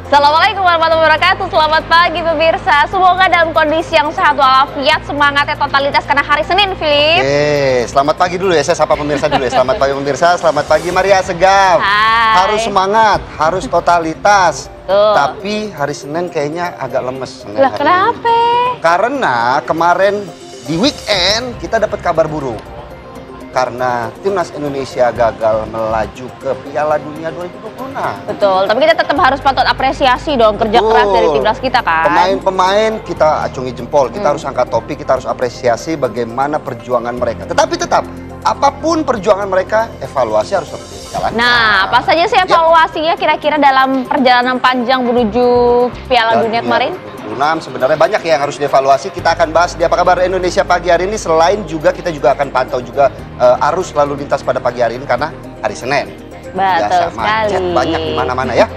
Assalamualaikum warahmatullahi wabarakatuh. Selamat pagi pemirsa. Semoga dalam kondisi yang sehat walafiat, semangatnya totalitas karena hari Senin, Philip. Selamat pagi dulu ya. Saya sapa pemirsa dulu ya. Selamat pagi pemirsa. Selamat pagi Maria Segaf. Hai. Harus semangat, harus totalitas. Tuh. Tapi hari Senin kayaknya agak lemes. Lah kenapa? Karena kemarin di weekend kita dapat kabar buruk. Karena timnas Indonesia gagal melaju ke Piala Dunia 2026. Betul, tapi kita tetap harus patut apresiasi dong kerja keras dari timnas kita kan. Pemain-pemain kita acungi jempol, kita harus angkat topi, kita harus apresiasi bagaimana perjuangan mereka. Tetapi tetap, apapun perjuangan mereka, evaluasi harus tetap dijalankan. Nah, apa saja sih evaluasinya kira-kira dalam perjalanan panjang menuju Piala Dunia kemarin? Sebenarnya banyak yang harus dievaluasi. Kita akan bahas di Apa Kabar Indonesia pagi hari ini. Selain juga kita juga akan pantau juga arus lalu lintas pada pagi hari ini karena hari Senin. Betul sekali. Macet banyak di mana-mana ya.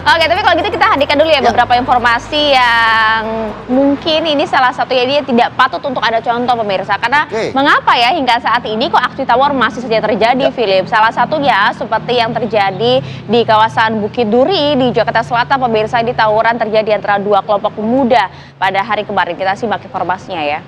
Oke, tapi kalau gitu kita hadirkan dulu ya beberapa informasi yang mungkin ini salah satu ya dia tidak patut untuk ada contoh pemirsa. Karena mengapa ya hingga saat ini kok aksi tawar masih saja terjadi, Philip? Salah satunya seperti yang terjadi di kawasan Bukit Duri di Jakarta Selatan, pemirsa. Ini tawuran terjadi antara dua kelompok pemuda pada hari kemarin. Kita simak informasinya ya.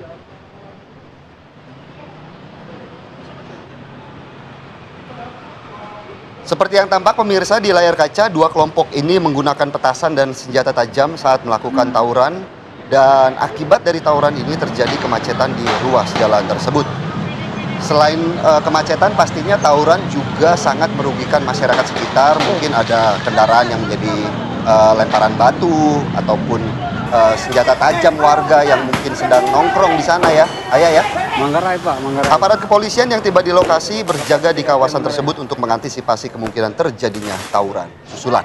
Seperti yang tampak pemirsa di layar kaca, dua kelompok ini menggunakan petasan dan senjata tajam saat melakukan tawuran. Dan akibat dari tawuran ini terjadi kemacetan di ruas jalan tersebut. Selain kemacetan, pastinya tawuran juga sangat merugikan masyarakat sekitar. Mungkin ada kendaraan yang menjadi lemparan batu ataupun senjata tajam warga yang mungkin sedang nongkrong di sana ya, Ayah ya. Manggarai Pak, Manggarai. Aparat kepolisian yang tiba di lokasi berjaga di kawasan tersebut untuk mengantisipasi kemungkinan terjadinya tawuran susulan.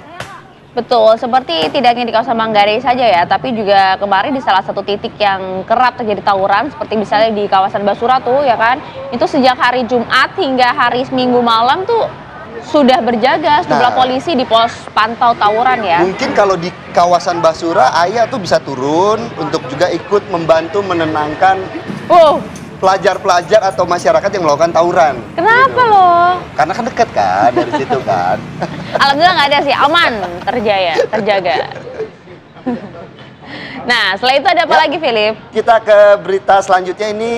Betul, seperti tidak hanya di kawasan Manggarai saja ya, tapi juga kemarin di salah satu titik yang kerap terjadi tawuran, seperti misalnya di kawasan Basura tuh ya kan, itu sejak hari Jumat hingga hari Minggu malam tuh sudah berjaga sejumlah polisi di pos pantau tawuran ya. Mungkin kalau di kawasan Basura, Ayah tuh bisa turun untuk juga ikut membantu menenangkan pelajar-pelajar atau masyarakat yang melakukan tawuran. Kenapa loh? Karena kan dekat kan dari situ kan. Alhamdulillah nggak ada sih, aman, terjaga. Nah, setelah itu ada apa lagi, Philip? Kita ke berita selanjutnya. Ini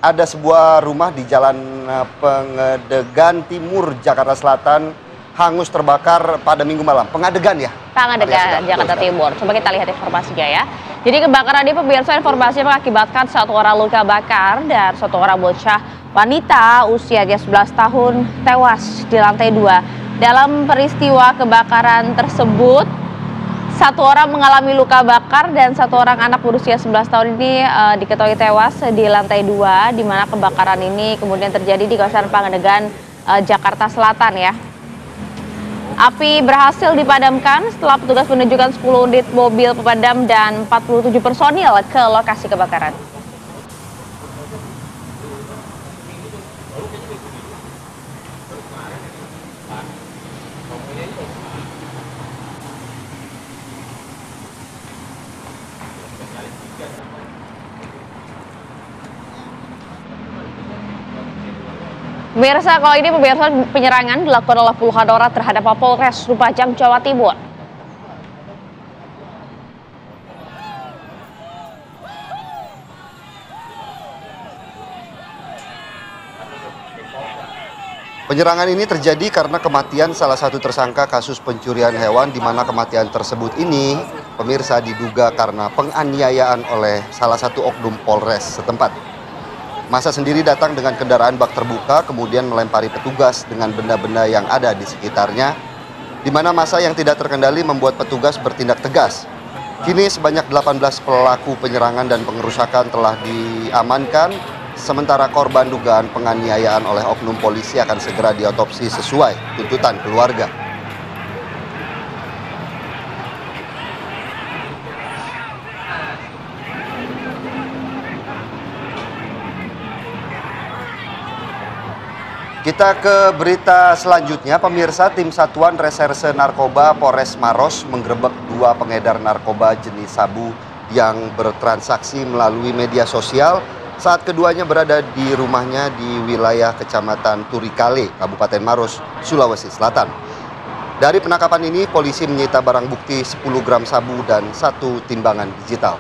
ada sebuah rumah di Jalan Pengadegan Timur, Jakarta Selatan, hangus terbakar pada Minggu malam. Pengadegan ya? Pengadegan, Jakarta Timur. Coba kita lihat informasinya ya. Jadi kebakaran ini pemirsa informasinya mengakibatkan satu orang luka bakar dan satu orang bocah wanita usia 11 tahun tewas di lantai 2. Dalam peristiwa kebakaran tersebut, satu orang mengalami luka bakar dan satu orang anak berusia 11 tahun ini diketahui tewas di lantai 2, di mana kebakaran ini kemudian terjadi di kawasan Pengadegan, Jakarta Selatan ya. Api berhasil dipadamkan setelah petugas menunjukkan 10 unit mobil pemadam dan 47 personil ke lokasi kebakaran. Pemirsa, kalau ini pemirsa penyerangan dilakukan oleh puluhan orang terhadap Polres Lumajang, Jawa Timur. Penyerangan ini terjadi karena kematian salah satu tersangka kasus pencurian hewan, di mana kematian tersebut ini, pemirsa, diduga karena penganiayaan oleh salah satu oknum Polres setempat. Massa sendiri datang dengan kendaraan bak terbuka, kemudian melempari petugas dengan benda-benda yang ada di sekitarnya, di mana massa yang tidak terkendali membuat petugas bertindak tegas. Kini sebanyak 18 pelaku penyerangan dan pengerusakan telah diamankan, sementara korban dugaan penganiayaan oleh oknum polisi akan segera diotopsi sesuai tuntutan keluarga. Kita ke berita selanjutnya, pemirsa. Tim Satuan Reserse Narkoba Polres Maros menggerebek 2 pengedar narkoba jenis sabu yang bertransaksi melalui media sosial saat keduanya berada di rumahnya di wilayah Kecamatan Turikale, Kabupaten Maros, Sulawesi Selatan. Dari penangkapan ini, polisi menyita barang bukti 10 gram sabu dan 1 timbangan digital.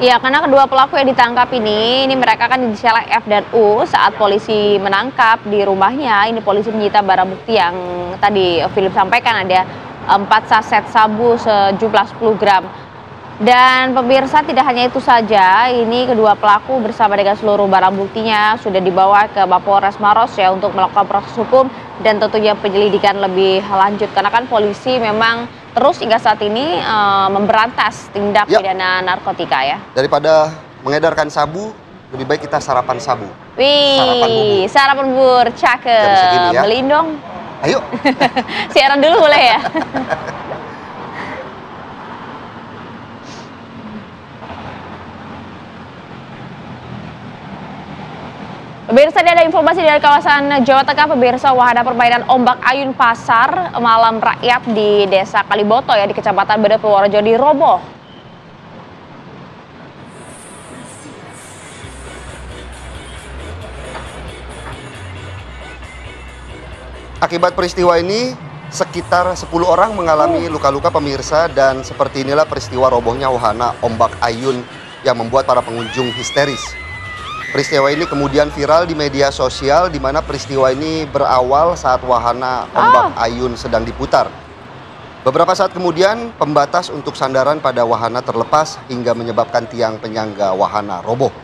Ya, karena kedua pelaku yang ditangkap ini mereka kan inisial F dan U. Saat polisi menangkap di rumahnya, ini polisi menyita barang bukti yang tadi Philip sampaikan, ada 4 saset sabu sejumlah 10 gram. Dan pemirsa, tidak hanya itu saja, ini kedua pelaku bersama dengan seluruh barang buktinya sudah dibawa ke Mapolres Maros ya untuk melakukan proses hukum dan tentunya penyelidikan lebih lanjut. Karena kan polisi memang terus hingga saat ini memberantas tindak pidana narkotika ya. Daripada mengedarkan sabu, lebih baik kita sarapan sabu. Wih, sarapan bubur, cakep. Jam segini ya. Beliin dong. Ayo. Siaran dulu boleh ya? Pemirsa, ada informasi dari kawasan Jawa Tengah. Pemirsa, wahana permainan ombak ayun pasar malam rakyat di Desa Kaliboto ya di Kecamatan Bede Purworejo diroboh. Akibat peristiwa ini, sekitar 10 orang mengalami luka-luka pemirsa, dan seperti inilah peristiwa robohnya wahana ombak ayun yang membuat para pengunjung histeris. Peristiwa ini kemudian viral di media sosial, di mana peristiwa ini berawal saat wahana ombak ayun sedang diputar. Beberapa saat kemudian, pembatas untuk sandaran pada wahana terlepas hingga menyebabkan tiang penyangga wahana roboh.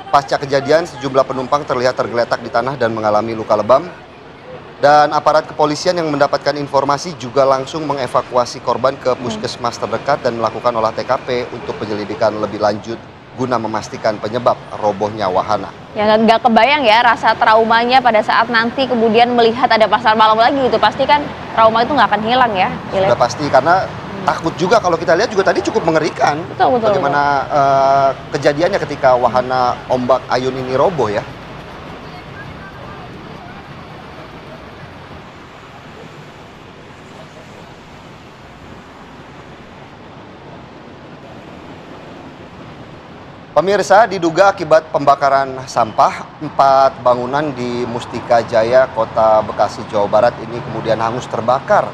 Pasca kejadian, sejumlah penumpang terlihat tergeletak di tanah dan mengalami luka lebam. Dan aparat kepolisian yang mendapatkan informasi juga langsung mengevakuasi korban ke puskesmas terdekat dan melakukan olah TKP untuk penyelidikan lebih lanjut guna memastikan penyebab robohnya wahana. Ya nggak kebayang ya rasa traumanya pada saat nanti kemudian melihat ada pasar malam lagi gitu. Pasti kan trauma itu nggak akan hilang ya. Sudah pasti, karena takut juga kalau kita lihat juga tadi cukup mengerikan. Betul. Bagaimana kejadiannya ketika wahana ombak ayun ini roboh ya. Pemirsa, diduga akibat pembakaran sampah, 4 bangunan di Mustika Jaya, Kota Bekasi, Jawa Barat ini kemudian hangus terbakar.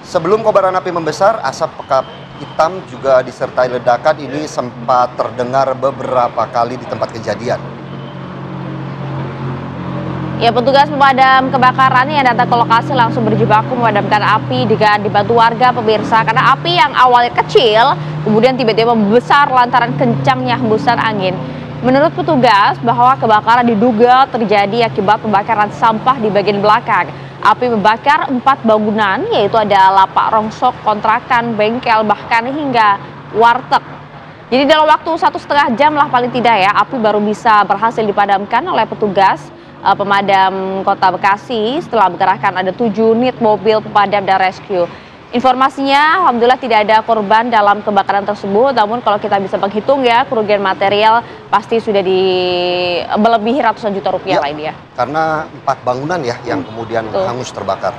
Sebelum kobaran api membesar, asap pekat hitam juga disertai ledakan ini sempat terdengar beberapa kali di tempat kejadian. Ya, petugas pemadam kebakaran yang datang ke lokasi langsung berjibaku memadamkan api dengan dibantu warga pemirsa. Karena api yang awalnya kecil kemudian tiba-tiba membesar lantaran kencangnya hembusan angin. Menurut petugas bahwa kebakaran diduga terjadi akibat pembakaran sampah di bagian belakang. Api membakar 4 bangunan, yaitu ada lapak rongsok, kontrakan, bengkel, bahkan hingga warteg. Jadi dalam waktu 1,5 jam lah paling tidak ya, api baru bisa berhasil dipadamkan oleh petugas pemadam Kota Bekasi setelah mengerahkan ada 7 unit mobil pemadam dan rescue. Informasinya, alhamdulillah tidak ada korban dalam kebakaran tersebut. Namun kalau kita bisa menghitung ya, kerugian material pasti sudah melebihi ratusan juta rupiah lah ini ya. Karena 4 bangunan ya yang kemudian hangus terbakar.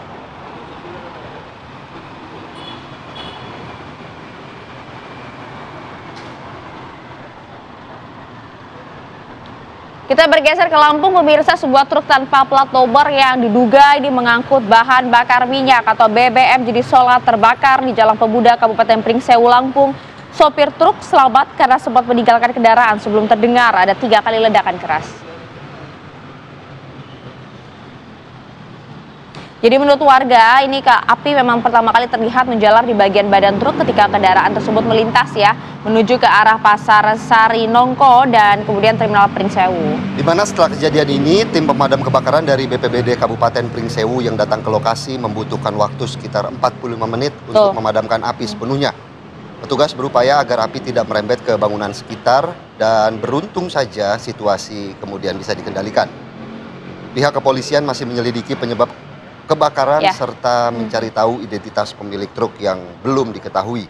Kita bergeser ke Lampung, pemirsa. Sebuah truk tanpa plat nomor yang diduga ini mengangkut bahan bakar minyak atau BBM jenis solar terbakar di Jalan Pemuda, Kabupaten Pringsewu, Lampung. Sopir truk selamat karena sempat meninggalkan kendaraan sebelum terdengar ada 3 kali ledakan keras. Jadi menurut warga, ini api memang pertama kali terlihat menjalar di bagian badan truk ketika kendaraan tersebut melintas ya, menuju ke arah Pasar Sari Nongko dan kemudian Terminal Pringsewu. Di mana setelah kejadian ini, tim pemadam kebakaran dari BPBD Kabupaten Pringsewu yang datang ke lokasi membutuhkan waktu sekitar 45 menit untuk memadamkan api sepenuhnya. Petugas berupaya agar api tidak merembet ke bangunan sekitar dan beruntung saja situasi kemudian bisa dikendalikan. Pihak kepolisian masih menyelidiki penyebab kebakaran serta mencari tahu identitas pemilik truk yang belum diketahui.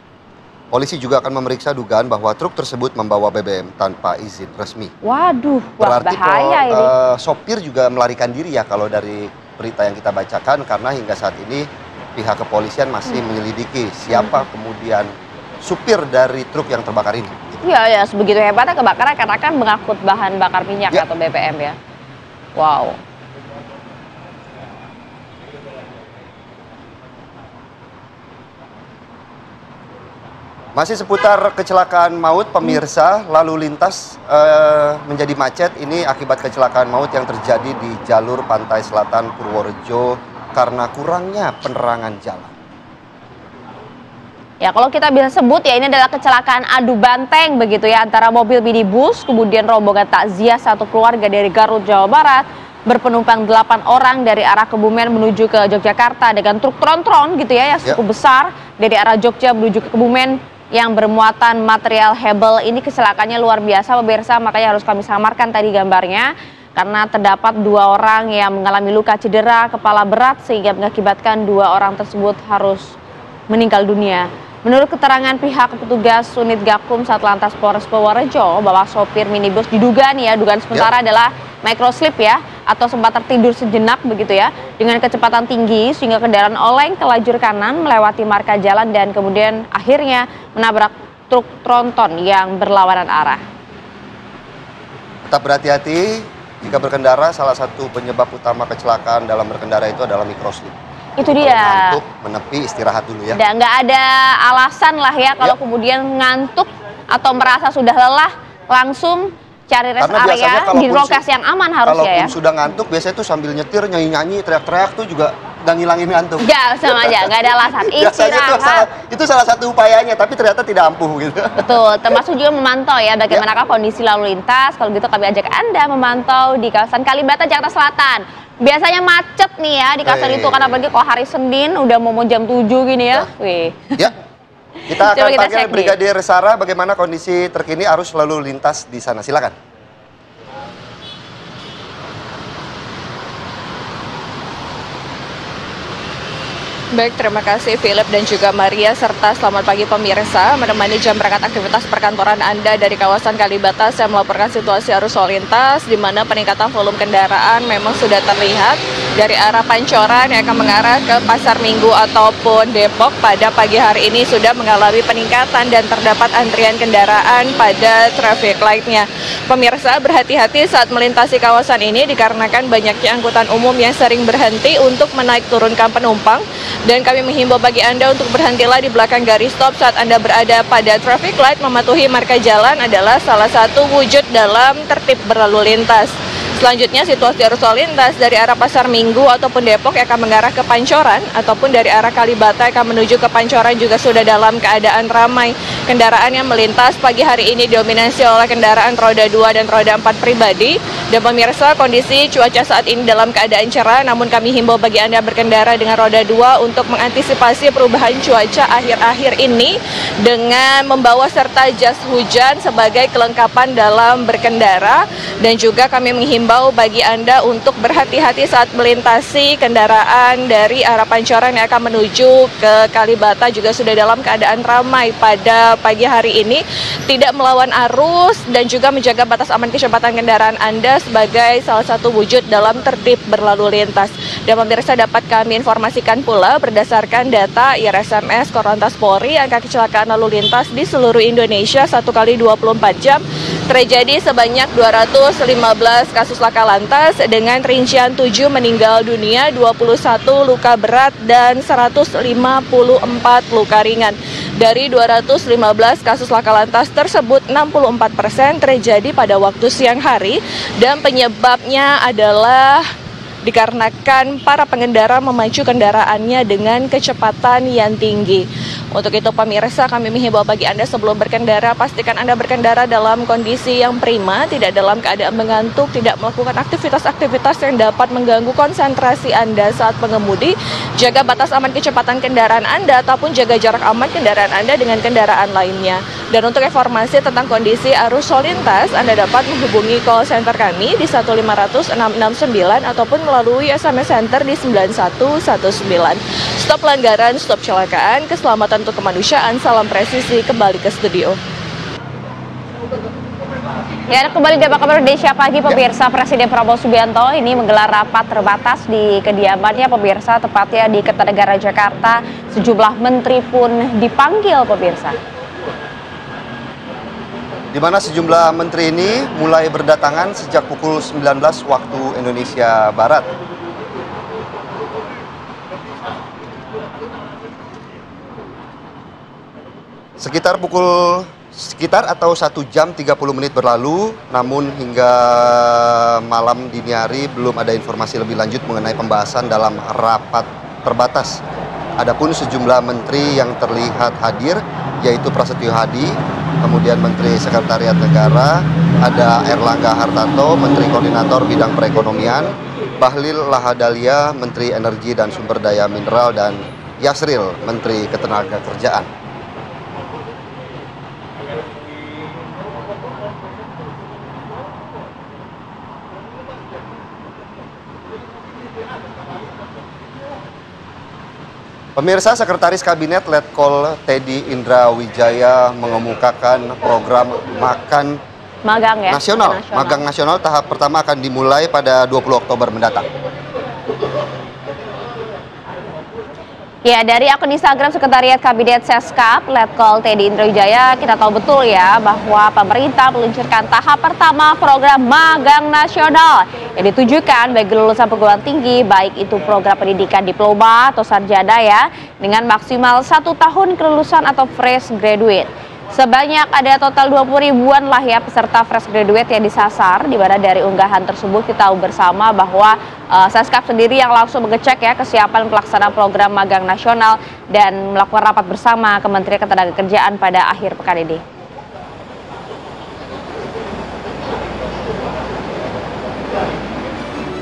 Polisi juga akan memeriksa dugaan bahwa truk tersebut membawa BBM tanpa izin resmi. Waduh, berarti bahaya ini. Sopir juga melarikan diri ya kalau dari berita yang kita bacakan, karena hingga saat ini pihak kepolisian masih menyelidiki siapa kemudian supir dari truk yang terbakar ini. Iya, sebegitu hebatnya kebakaran karena kan mengangkut bahan bakar minyak atau BBM ya. Wow. Masih seputar kecelakaan maut, pemirsa, lalu lintas menjadi macet. Ini akibat kecelakaan maut yang terjadi di jalur pantai selatan Purworejo karena kurangnya penerangan jalan. Ya, kalau kita bisa sebut ya ini adalah kecelakaan adu banteng begitu ya antara mobil minibus kemudian rombongan takziah satu keluarga dari Garut, Jawa Barat berpenumpang 8 orang dari arah Kebumen menuju ke Yogyakarta dengan truk tronton gitu ya yang cukup besar dari arah Jogja menuju ke Kebumen yang bermuatan material hebel. Ini kecelakaannya luar biasa pemirsa, makanya harus kami samarkan tadi gambarnya karena terdapat 2 orang yang mengalami luka cedera kepala berat sehingga mengakibatkan 2 orang tersebut harus meninggal dunia. Menurut keterangan pihak petugas unit Gakum Satlantas Polres Purworejo bahwa sopir minibus diduga nih ya, dugaan sementara adalah microslip ya atau sempat tertidur sejenak begitu ya dengan kecepatan tinggi sehingga kendaraan oleng ke lajur kanan melewati marka jalan dan kemudian akhirnya menabrak truk tronton yang berlawanan arah. Tetap berhati-hati jika berkendara, salah satu penyebab utama kecelakaan dalam berkendara itu adalah microslip. Itu dia. Ngantuk, menepi, istirahat dulu ya. Dan nggak ada alasan lah ya kalau kemudian ngantuk atau merasa sudah lelah langsung cari rest area di lokasi yang aman harusnya ya. Kalaupun sudah ngantuk biasanya tuh sambil nyetir nyanyi-nyanyi teriak-teriak tuh juga nggak ngilangin ngantuk. Ya sama aja, nggak ada alasan. Istirahat. Itu salah satu upayanya, tapi ternyata tidak ampuh gitu. Betul, termasuk juga memantau ya bagaimanakah kondisi lalu lintas. Kalau gitu kami ajak Anda memantau di kawasan Kalibata, Jakarta Selatan. Biasanya macet nih ya di kawasan itu karena apalagi kalau hari Senin udah mau jam 7 gini ya. Wih. Ya. Kita akan panggil Brigadir Sarah bagaimana kondisi terkini arus lalu lintas di sana. Silakan. Baik, terima kasih Philip dan juga Maria serta selamat pagi pemirsa. Menemani jam berangkat aktivitas perkantoran Anda dari kawasan Kalibata, saya melaporkan situasi arus lalu lintas di mana peningkatan volume kendaraan memang sudah terlihat dari arah Pancoran yang akan mengarah ke Pasar Minggu ataupun Depok pada pagi hari ini sudah mengalami peningkatan dan terdapat antrian kendaraan pada traffic light-nya. Pemirsa berhati-hati saat melintasi kawasan ini dikarenakan banyaknya angkutan umum yang sering berhenti untuk menaik turunkan penumpang. Dan kami menghimbau bagi Anda untuk berhentilah di belakang garis stop saat Anda berada pada traffic light. Mematuhi marka jalan adalah salah satu wujud dalam tertib berlalu lintas. Selanjutnya situasi arus lalu lintas dari arah Pasar Minggu ataupun Depok yang akan mengarah ke Pancoran ataupun dari arah Kalibata yang akan menuju ke Pancoran juga sudah dalam keadaan ramai. Kendaraan yang melintas pagi hari ini didominasi oleh kendaraan roda 2 dan roda 4 pribadi. Dan pemirsa, kondisi cuaca saat ini dalam keadaan cerah, namun kami himbau bagi Anda berkendara dengan roda 2 untuk mengantisipasi perubahan cuaca akhir-akhir ini dengan membawa serta jas hujan sebagai kelengkapan dalam berkendara. Dan juga kami menghimbau bagi Anda untuk berhati-hati saat melintasi kendaraan dari arah Pancoran yang akan menuju ke Kalibata juga sudah dalam keadaan ramai pada pagi hari ini, tidak melawan arus dan juga menjaga batas aman kecepatan kendaraan Anda sebagai salah satu wujud dalam tertib berlalu lintas. Dan pemirsa dapat kami informasikan pula berdasarkan data IRSMS Korlantas Polri, angka kecelakaan lalu lintas di seluruh Indonesia 1 kali 24 jam terjadi sebanyak 215 kasus laka lantas dengan rincian 7 meninggal dunia, 21 luka berat dan 154 luka ringan. Dari 215 kasus laka lantas tersebut 64% terjadi pada waktu siang hari dan penyebabnya adalah dikarenakan para pengendara memacu kendaraannya dengan kecepatan yang tinggi. Untuk itu pemirsa, kami menghimbau bagi Anda sebelum berkendara, pastikan Anda berkendara dalam kondisi yang prima, tidak dalam keadaan mengantuk, tidak melakukan aktivitas-aktivitas yang dapat mengganggu konsentrasi Anda saat mengemudi, jaga batas aman kecepatan kendaraan Anda, ataupun jaga jarak aman kendaraan Anda dengan kendaraan lainnya. Dan untuk informasi tentang kondisi arus lalu lintas, Anda dapat menghubungi call center kami di 1500669 ataupun melalui SMS Center di 9119. Stop pelanggaran, stop kecelakaan, keselamatan untuk kemanusiaan, salam presisi, kembali ke studio. Ya, kembali di Kabar Indonesia Pagi pemirsa. Presiden Prabowo Subianto ini menggelar rapat terbatas di kediamannya pemirsa, tepatnya di Kertanegara Jakarta. Sejumlah menteri pun dipanggil pemirsa. Di mana sejumlah menteri ini mulai berdatangan sejak pukul 19 waktu Indonesia Barat. Sekitar atau 1 jam 30 menit berlalu, namun hingga malam dini hari belum ada informasi lebih lanjut mengenai pembahasan dalam rapat terbatas. Adapun sejumlah menteri yang terlihat hadir, yaitu Prasetyo Hadi, kemudian Menteri Sekretariat Negara, ada Erlangga Hartarto, Menteri Koordinator Bidang Perekonomian, Bahlil Lahadalia, Menteri Energi dan Sumber Daya Mineral, dan Yasril, Menteri Ketenagakerjaan. Pemirsa, Sekretaris Kabinet Letkol Teddy Indra Wijaya mengemukakan program Magang Nasional tahap pertama akan dimulai pada 20 Oktober mendatang. Ya, dari akun Instagram Sekretariat Kabinet Seskap, Letkol Teddy Indra Wijaya, kita tahu betul ya bahwa pemerintah meluncurkan tahap pertama program Magang Nasional yang ditujukan bagi lulusan perguruan tinggi, baik itu program pendidikan diploma atau sarjana ya, dengan maksimal 1 tahun kelulusan atau fresh graduate. Sebanyak ada total 20 ribuan lah ya peserta fresh graduate yang disasar, di mana dari unggahan tersebut kita tahu bersama bahwa Seskap sendiri yang langsung mengecek ya kesiapan pelaksanaan program magang nasional dan melakukan rapat bersama Kementerian Ketenagakerjaan pada akhir pekan ini.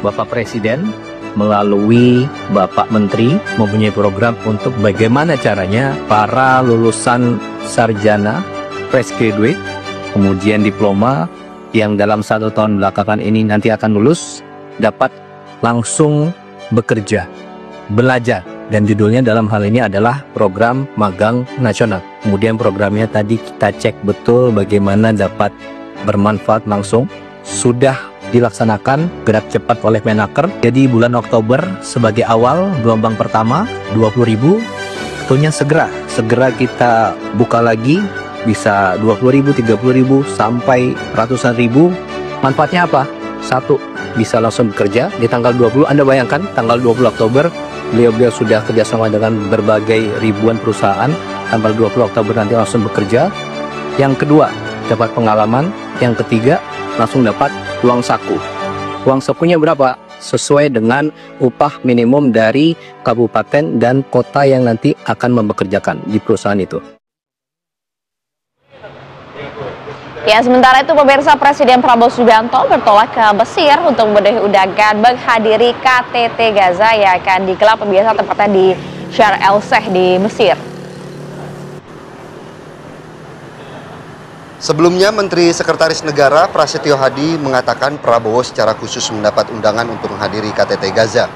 Bapak Presiden melalui Bapak Menteri mempunyai program untuk bagaimana caranya para lulusan sarjana, fresh graduate, kemudian diploma yang dalam 1 tahun belakangan ini nanti akan lulus dapat langsung bekerja, belajar, dan judulnya dalam hal ini adalah program magang nasional. Kemudian programnya tadi kita cek betul bagaimana dapat bermanfaat langsung, sudah dilaksanakan gerak cepat oleh Menaker. Jadi bulan Oktober sebagai awal gelombang pertama 20.000, tentunya segera kita buka lagi, bisa 20.000, 30.000 sampai ratusan ribu. Manfaatnya apa? 1, bisa langsung bekerja di tanggal 20. Anda bayangkan tanggal 20 Oktober beliau sudah kerjasama dengan berbagai ribuan perusahaan. Tanggal 20 Oktober nanti langsung bekerja. Yang kedua, dapat pengalaman. Yang ketiga, langsung dapat uang saku. Uang sakunya berapa? Sesuai dengan upah minimum dari kabupaten dan kota yang nanti akan mempekerjakan di perusahaan itu. Ya, sementara itu pemirsa, Presiden Prabowo Subianto bertolak ke Mesir untuk membenahi undangan menghadiri KTT Gaza yang akan digelar pemirsa tepatnya di Sharm el-Sheikh di Mesir. Sebelumnya, Menteri Sekretaris Negara Prasetyo Hadi mengatakan Prabowo secara khusus mendapat undangan untuk menghadiri KTT Gaza.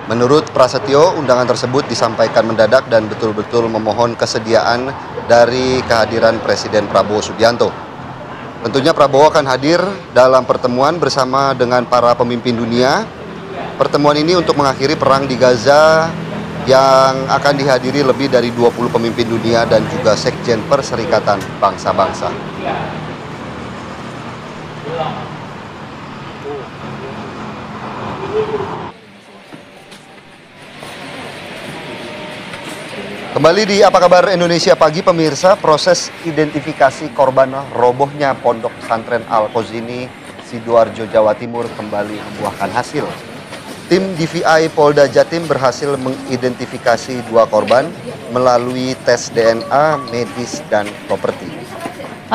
Menurut Prasetyo, undangan tersebut disampaikan mendadak dan betul-betul memohon kesediaan dari kehadiran Presiden Prabowo Subianto. Tentunya Prabowo akan hadir dalam pertemuan bersama dengan para pemimpin dunia. Pertemuan ini untuk mengakhiri perang di Gaza yang akan dihadiri lebih dari 20 pemimpin dunia dan juga Sekjen Perserikatan Bangsa-Bangsa. Kembali di Apa Kabar Indonesia Pagi, pemirsa. Proses identifikasi korban robohnya Pondok Pesantren Al-Qazini, Sidoarjo, Jawa Timur kembali membuahkan hasil. Tim DVI Polda Jatim berhasil mengidentifikasi 2 korban melalui tes DNA, medis, dan properti.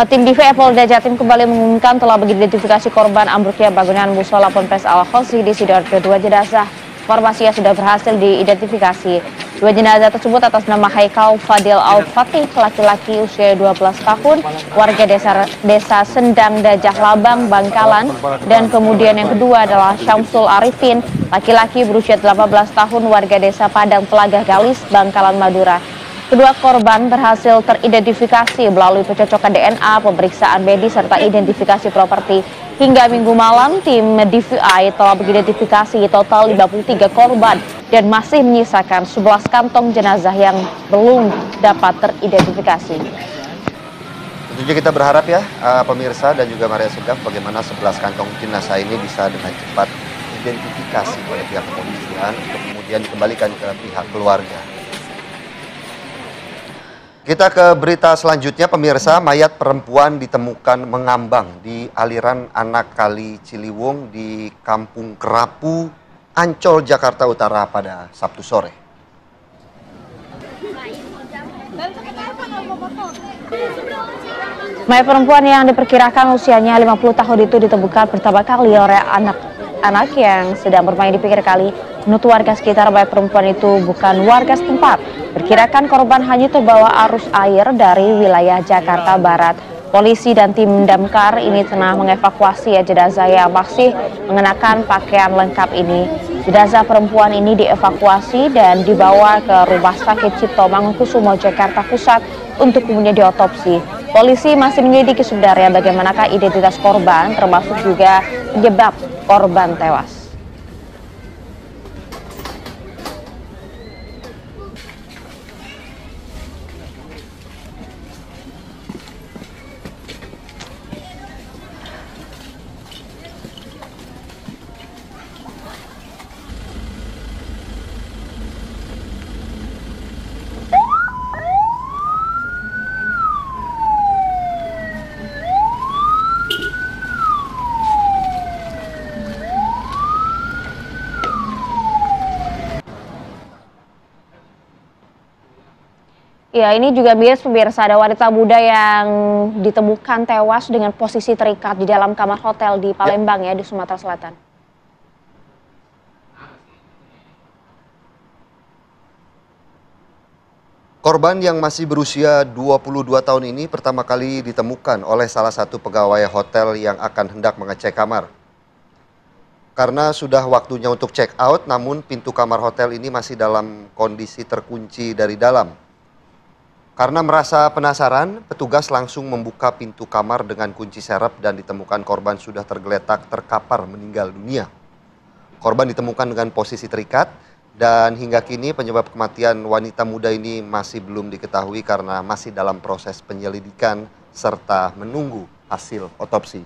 Tim DVI Polda Jatim kembali mengumumkan telah mengidentifikasi korban ambruknya bangunan musola Ponpes Al-Qazini di Sidoarjo. 2 jenazah formasinya sudah berhasil diidentifikasi. 2 jenazah tersebut atas nama Haikal Fadil Al-Fatih, laki-laki usia 12 tahun, warga desa Sendang Dajah Labang, Bangkalan, dan kemudian yang kedua adalah Syamsul Arifin, laki-laki berusia 18 tahun, warga desa Padang Pelagah Galis, Bangkalan, Madura. Kedua korban berhasil teridentifikasi melalui pencocokan DNA, pemeriksaan medis, serta identifikasi properti. Hingga Minggu malam, tim DVI telah mengidentifikasi total 53 korban dan masih menyisakan 11 kantong jenazah yang belum dapat teridentifikasi. Tentunya kita berharap ya, pemirsa dan juga Maria Segaf, bagaimana 11 kantong jenazah ini bisa dengan cepat identifikasi oleh pihak kepolisian untuk kemudian dikembalikan ke pihak keluarga. Kita ke berita selanjutnya, pemirsa. Mayat perempuan ditemukan mengambang di aliran anak Kali Ciliwung di Kampung Kerapu, Ancol, Jakarta Utara pada Sabtu sore. Mayat perempuan yang diperkirakan usianya 50 tahun itu ditemukan pertama kali oleh anak-anak yang sedang bermain di pinggir kali. Menurut warga sekitar, mayat perempuan itu bukan warga setempat. Perkirakan korban hanya terbawa arus air dari wilayah Jakarta Barat. Polisi dan tim damkar ini tengah mengevakuasi jenazah yang masih mengenakan pakaian lengkap ini. Jenazah perempuan ini dievakuasi dan dibawa ke Rumah Sakit Cipto Mangunkusumo, Jakarta Pusat untuk kemudian diotopsi. Polisi masih menyelidiki sebenarnya bagaimanakah identitas korban, termasuk juga penyebab korban tewas. Ya, ini juga pemirsa, ada wanita muda yang ditemukan tewas dengan posisi terikat di dalam kamar hotel di Palembang ya, di Sumatera Selatan. Korban yang masih berusia 22 tahun ini pertama kali ditemukan oleh salah satu pegawai hotel yang akan hendak mengecek kamar. Karena sudah waktunya untuk check out, namun pintu kamar hotel ini masih dalam kondisi terkunci dari dalam. Karena merasa penasaran, petugas langsung membuka pintu kamar dengan kunci serep dan ditemukan korban sudah tergeletak terkapar meninggal dunia. Korban ditemukan dengan posisi terikat dan hingga kini penyebab kematian wanita muda ini masih belum diketahui karena masih dalam proses penyelidikan serta menunggu hasil otopsi.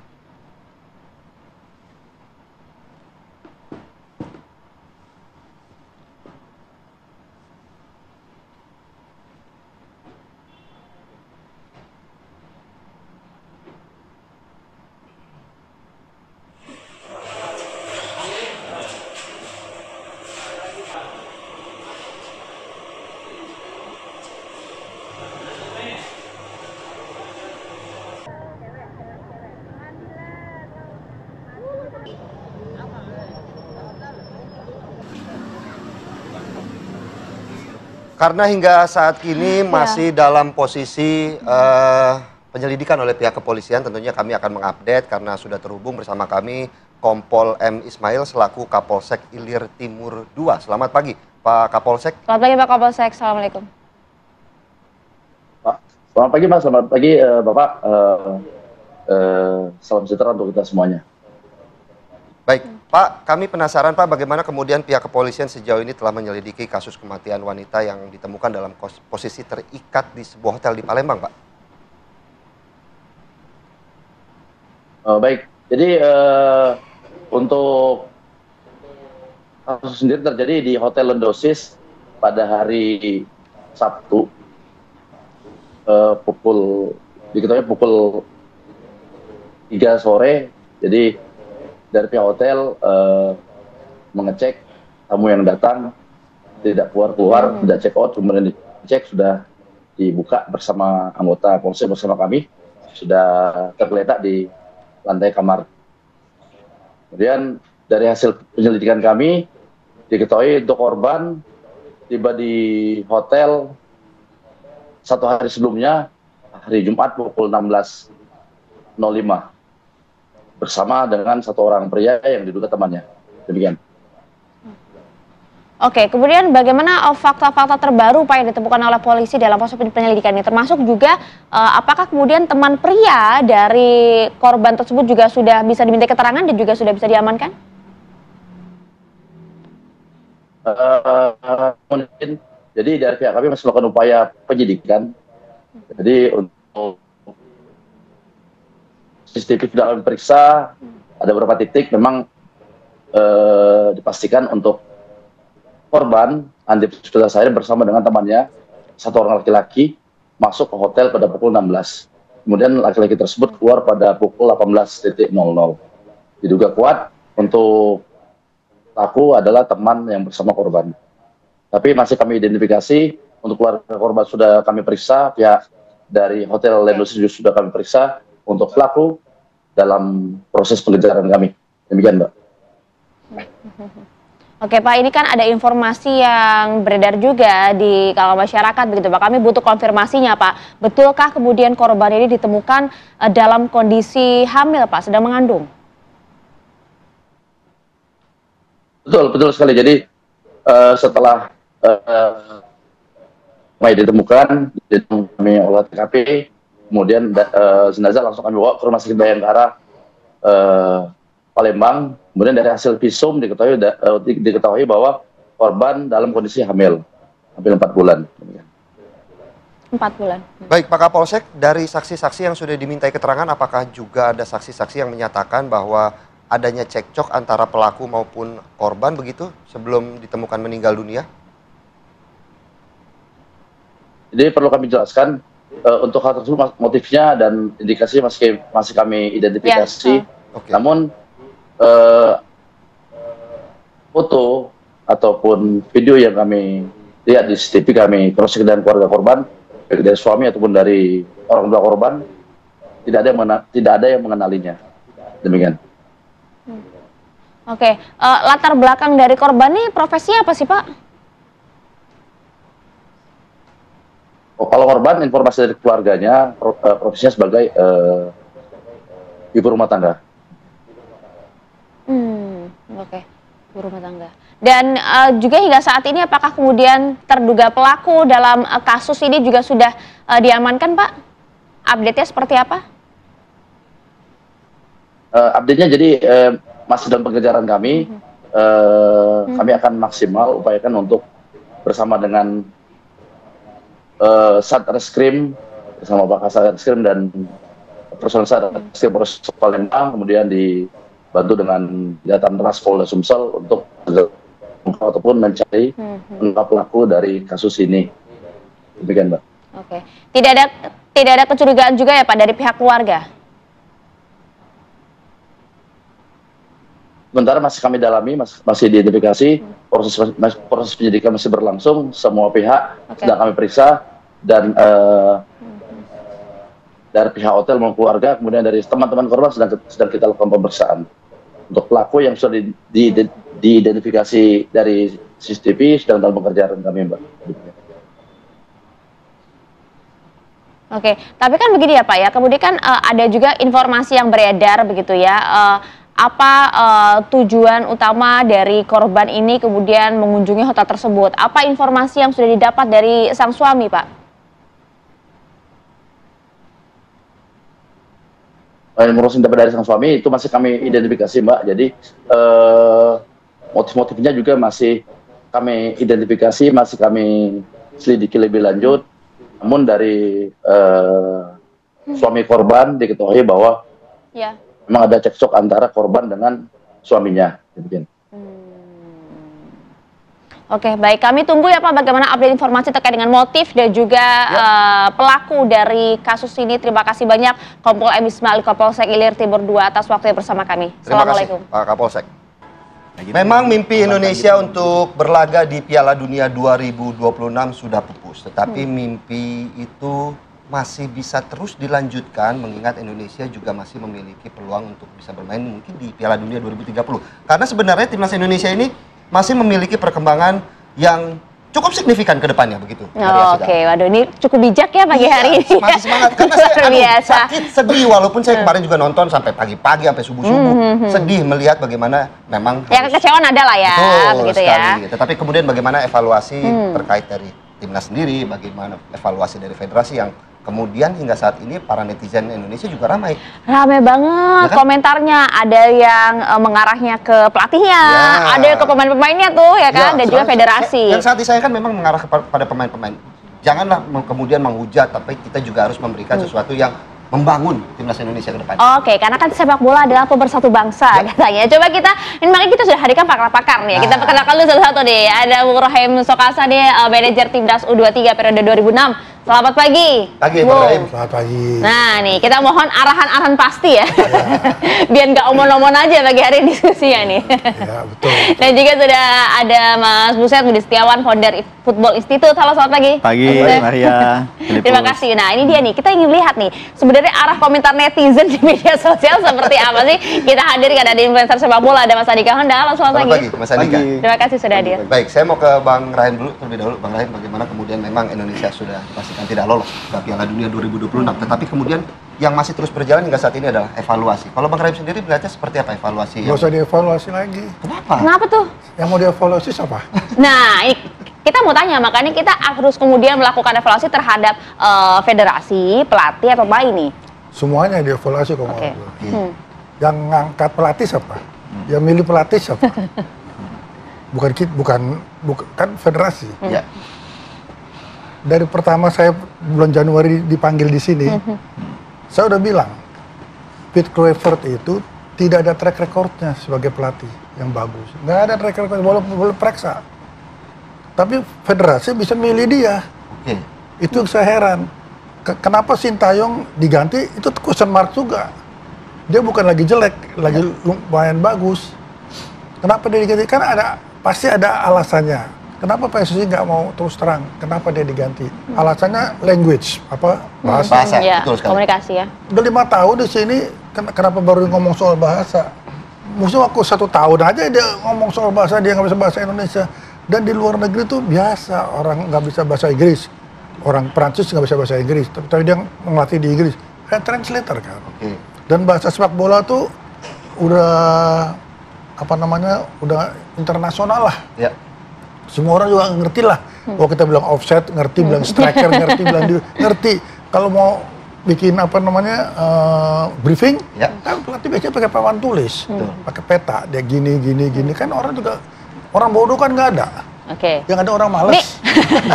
Karena hingga saat ini masih dalam posisi penyelidikan oleh pihak kepolisian, tentunya kami akan mengupdate karena sudah terhubung bersama kami Kompol M. Ismail selaku Kapolsek Ilir Timur II. Selamat pagi Pak Kapolsek. Selamat pagi Pak Kapolsek, Assalamualaikum. Pak, selamat pagi Mas, selamat pagi Bapak. Salam sejahtera untuk kita semuanya. Baik, Pak, kami penasaran Pak bagaimana kemudian pihak kepolisian sejauh ini telah menyelidiki kasus kematian wanita yang ditemukan dalam posisi terikat di sebuah hotel di Palembang, Pak. Baik, jadi untuk kasus sendiri terjadi di Hotel Lendosis pada hari Sabtu diketahui pukul 3 sore. Jadi dari pihak hotel mengecek tamu yang datang tidak keluar, tidak check out, kemudian dicek sudah dibuka bersama anggota polsek bersama kami, sudah tergeletak di lantai kamar. Kemudian dari hasil penyelidikan kami diketahui untuk korban tiba di hotel 1 hari sebelumnya, hari Jumat pukul 16.05. Bersama dengan 1 orang pria yang diduga temannya. Demikian. Oke, kemudian bagaimana fakta-fakta terbaru Pak yang ditemukan oleh polisi dalam proses penyelidikan ini? Termasuk juga apakah kemudian teman pria dari korban tersebut juga sudah bisa diminta keterangan dan juga sudah bisa diamankan? Mungkin, jadi dari pihak kami masih melakukan upaya penyidikan. Jadi untuk CCTV sudah kami periksa, ada beberapa titik memang dipastikan untuk korban Andi Puspa Sair bersama dengan temannya, 1 orang laki-laki masuk ke hotel pada pukul 16. Kemudian laki-laki tersebut keluar pada pukul 18.00. Diduga kuat untuk pelaku adalah teman yang bersama korban. Tapi masih kami identifikasi, untuk keluarga korban sudah kami periksa, pihak dari Hotel Lendosi sudah kami periksa, untuk pelaku dalam proses pengejaran kami. Demikian, Mbak. Oke Pak, ini kan ada informasi yang beredar juga di kalangan masyarakat begitu Pak. Kami butuh konfirmasinya Pak. Betulkah kemudian korban ini ditemukan dalam kondisi hamil Pak, sedang mengandung? Betul sekali. Jadi setelah mulai ditemukan, kami olah TKP, kemudian jenazah langsung kami bawa ke Rumah Sakit Bayangkara Palembang. Kemudian dari hasil visum diketahui bahwa korban dalam kondisi hamil 4 bulan. 4 bulan. Baik Pak Kapolsek, dari saksi-saksi yang sudah dimintai keterangan, apakah juga ada saksi-saksi yang menyatakan bahwa adanya cekcok antara pelaku maupun korban begitu sebelum ditemukan meninggal dunia? Jadi perlu kami jelaskan untuk hal tersebut motifnya dan indikasi masih kami identifikasi. Okay. Namun foto ataupun video yang kami lihat di CCTV kami cross-check dengan keluarga korban, baik dari suami ataupun dari orang tua korban, tidak ada yang mengenalinya. Demikian. Oke, latar belakang dari korban ini profesinya apa sih Pak? Kalau korban, informasi dari keluarganya profesinya sebagai ibu rumah tangga. Oke, ibu rumah tangga. Dan juga hingga saat ini apakah kemudian terduga pelaku dalam kasus ini juga sudah diamankan Pak? Update-nya seperti apa? Update-nya jadi masih dalam pengejaran kami. Kami akan maksimal upayakan untuk bersama dengan Satreskrim, bersama Pak Satreskrim dan personel Satreskrim Polres Palembang, kemudian dibantu dengan Jatan Ras Polda Sumsel untuk ataupun mencari pelaku dari kasus ini. Demikian, Mbak. Oke, tidak ada kecurigaan juga ya Pak dari pihak keluarga? Sementara masih kami dalami, masih diidentifikasi, proses penyidikan masih berlangsung, semua pihak sedang kami periksa, dan dari pihak hotel maupun keluarga, kemudian dari teman-teman korban sedang kita lakukan pemeriksaan. Untuk pelaku yang sudah diidentifikasi dari CCTV sedang dalam pekerjaan kami, Mbak. Oke, tapi kan begini ya Pak ya, kemudian kan ada juga informasi yang beredar begitu ya, apa tujuan utama dari korban ini kemudian mengunjungi hotel tersebut? Apa informasi yang sudah didapat dari sang suami, Pak? Informasi yang dapat dari sang suami itu masih kami identifikasi, Mbak. Jadi motif-motifnya juga masih kami identifikasi, masih kami selidiki lebih lanjut. Namun dari suami korban diketahui bahwa memang ada cekcok antara korban dengan suaminya. Demikian. Oke, baik. Kami tunggu ya Pak bagaimana update informasi terkait dengan motif dan juga pelaku dari kasus ini. Terima kasih banyak Kompol M. Ismail Kapolsek Ilir Timur 2 atas waktunya bersama kami. Terima Assalamualaikum. kasih Pak Kapolsek. Memang mimpi Indonesia untuk berlaga di Piala Dunia 2026 sudah pupus. Tetapi mimpi itu masih bisa terus dilanjutkan mengingat Indonesia juga masih memiliki peluang untuk bisa bermain mungkin di Piala Dunia 2030. Karena sebenarnya timnas Indonesia ini masih memiliki perkembangan yang cukup signifikan ke depannya begitu. Oke, waduh ini cukup bijak ya pagi hari ini. Masih semangat karena saya sakit, sedih walaupun saya kemarin juga nonton sampai pagi-pagi sampai subuh-subuh. Sedih melihat bagaimana memang ya kekecewaan ada lah ya, begitu sekali, ya. Tetapi kemudian bagaimana evaluasi terkait dari timnas sendiri, bagaimana evaluasi dari federasi yang kemudian hingga saat ini para netizen Indonesia juga ramai. Ramai banget ya kan? Komentarnya. Ada yang mengarahnya ke pelatihnya, ada ke pemain-pemainnya tuh ya kan, dan juga federasi. Yang saat disayangkan memang mengarah kepada pemain-pemain. Janganlah kemudian menghujat, tapi kita juga harus memberikan sesuatu yang membangun timnas Indonesia ke depan. Oke, karena kan sepak bola adalah pemersatu bangsa katanya. Coba kita, ini makanya kita sudah hadirkan pakar-pakar nih. Kita perkenalkan dulu satu-satu nih. Ada Bung Rohim Sokasa nih, manajer timnas U23 periode 2006 Selamat pagi. Pagi, Bang Bung. Rahim. Selamat pagi. Nah nih, kita mohon arahan-arahan pasti ya. Biar nggak omon-omon aja bagi hari diskusinya nih. Ya, betul. Dan juga sudah ada Mas Buset Budi Setiawan, founder Football Institute. Halo, selamat pagi. Pagi, Mas Buset. Maria. Terima kasih. Nah ini dia nih, kita ingin lihat nih, sebenarnya arah komentar netizen di media sosial seperti apa sih? Kita hadirkan, ada influencer sepak bola, ada Mas Andika Honda. Halo, selamat pagi. Mas Andika. Terima kasih sudah hadir. Baik, saya mau ke Bang Rahim dulu terlebih dahulu. Bang Rahim, bagaimana kemudian memang Indonesia sudah dipastikan tidak lolos ke Piala Dunia 2026, tetapi kemudian yang masih terus berjalan hingga saat ini adalah evaluasi. Kalau Bang Rahim sendiri melihatnya seperti apa evaluasi? Nggak usah dievaluasi lagi. Kenapa? Kenapa tuh? Yang mau dievaluasi siapa? Nah, ini kita mau tanya, makanya kita harus kemudian melakukan evaluasi terhadap federasi, pelatih, atau apa ini? Semuanya dievaluasi kok. Oke. Yang ngangkat pelatih siapa? Yang milih pelatih siapa? bukan kan federasi. Ya. Dari pertama saya bulan Januari dipanggil di sini, saya udah bilang, Pete Kluivert itu tidak ada track recordnya sebagai pelatih yang bagus. Nggak ada track record, boleh periksa. Tapi federasi bisa milih dia. Oke. Itu yang saya heran. Kenapa Sintayong diganti, itu question mark juga. Dia bukan lagi jelek, lagi lumayan bagus. Kenapa dia diganti? Kan pasti ada alasannya. Kenapa PSSI nggak mau terus terang? Kenapa dia diganti? Alasannya language, bahasa. Ya, betul sekali. komunikasi ya. Udah 5 tahun di sini, kenapa baru ngomong soal bahasa? Musuh aku 1 tahun aja dia ngomong soal bahasa, dia nggak bisa bahasa Indonesia. Dan di luar negeri tuh biasa orang nggak bisa bahasa Inggris, orang Prancis nggak bisa bahasa Inggris, tapi dia ngelatih di Inggris. Kayak translator kan. Oke. Dan bahasa sepak bola tuh udah udah internasional lah. Ya. Semua orang juga ngerti lah. Kalau kita bilang offset, ngerti, bilang striker, ngerti. Kalau mau bikin briefing, Ya. kan pelatih biasanya pakai papan tulis, pakai peta, dia gini, kan orang juga, orang bodoh kan nggak ada. Oke. Yang ada orang malas.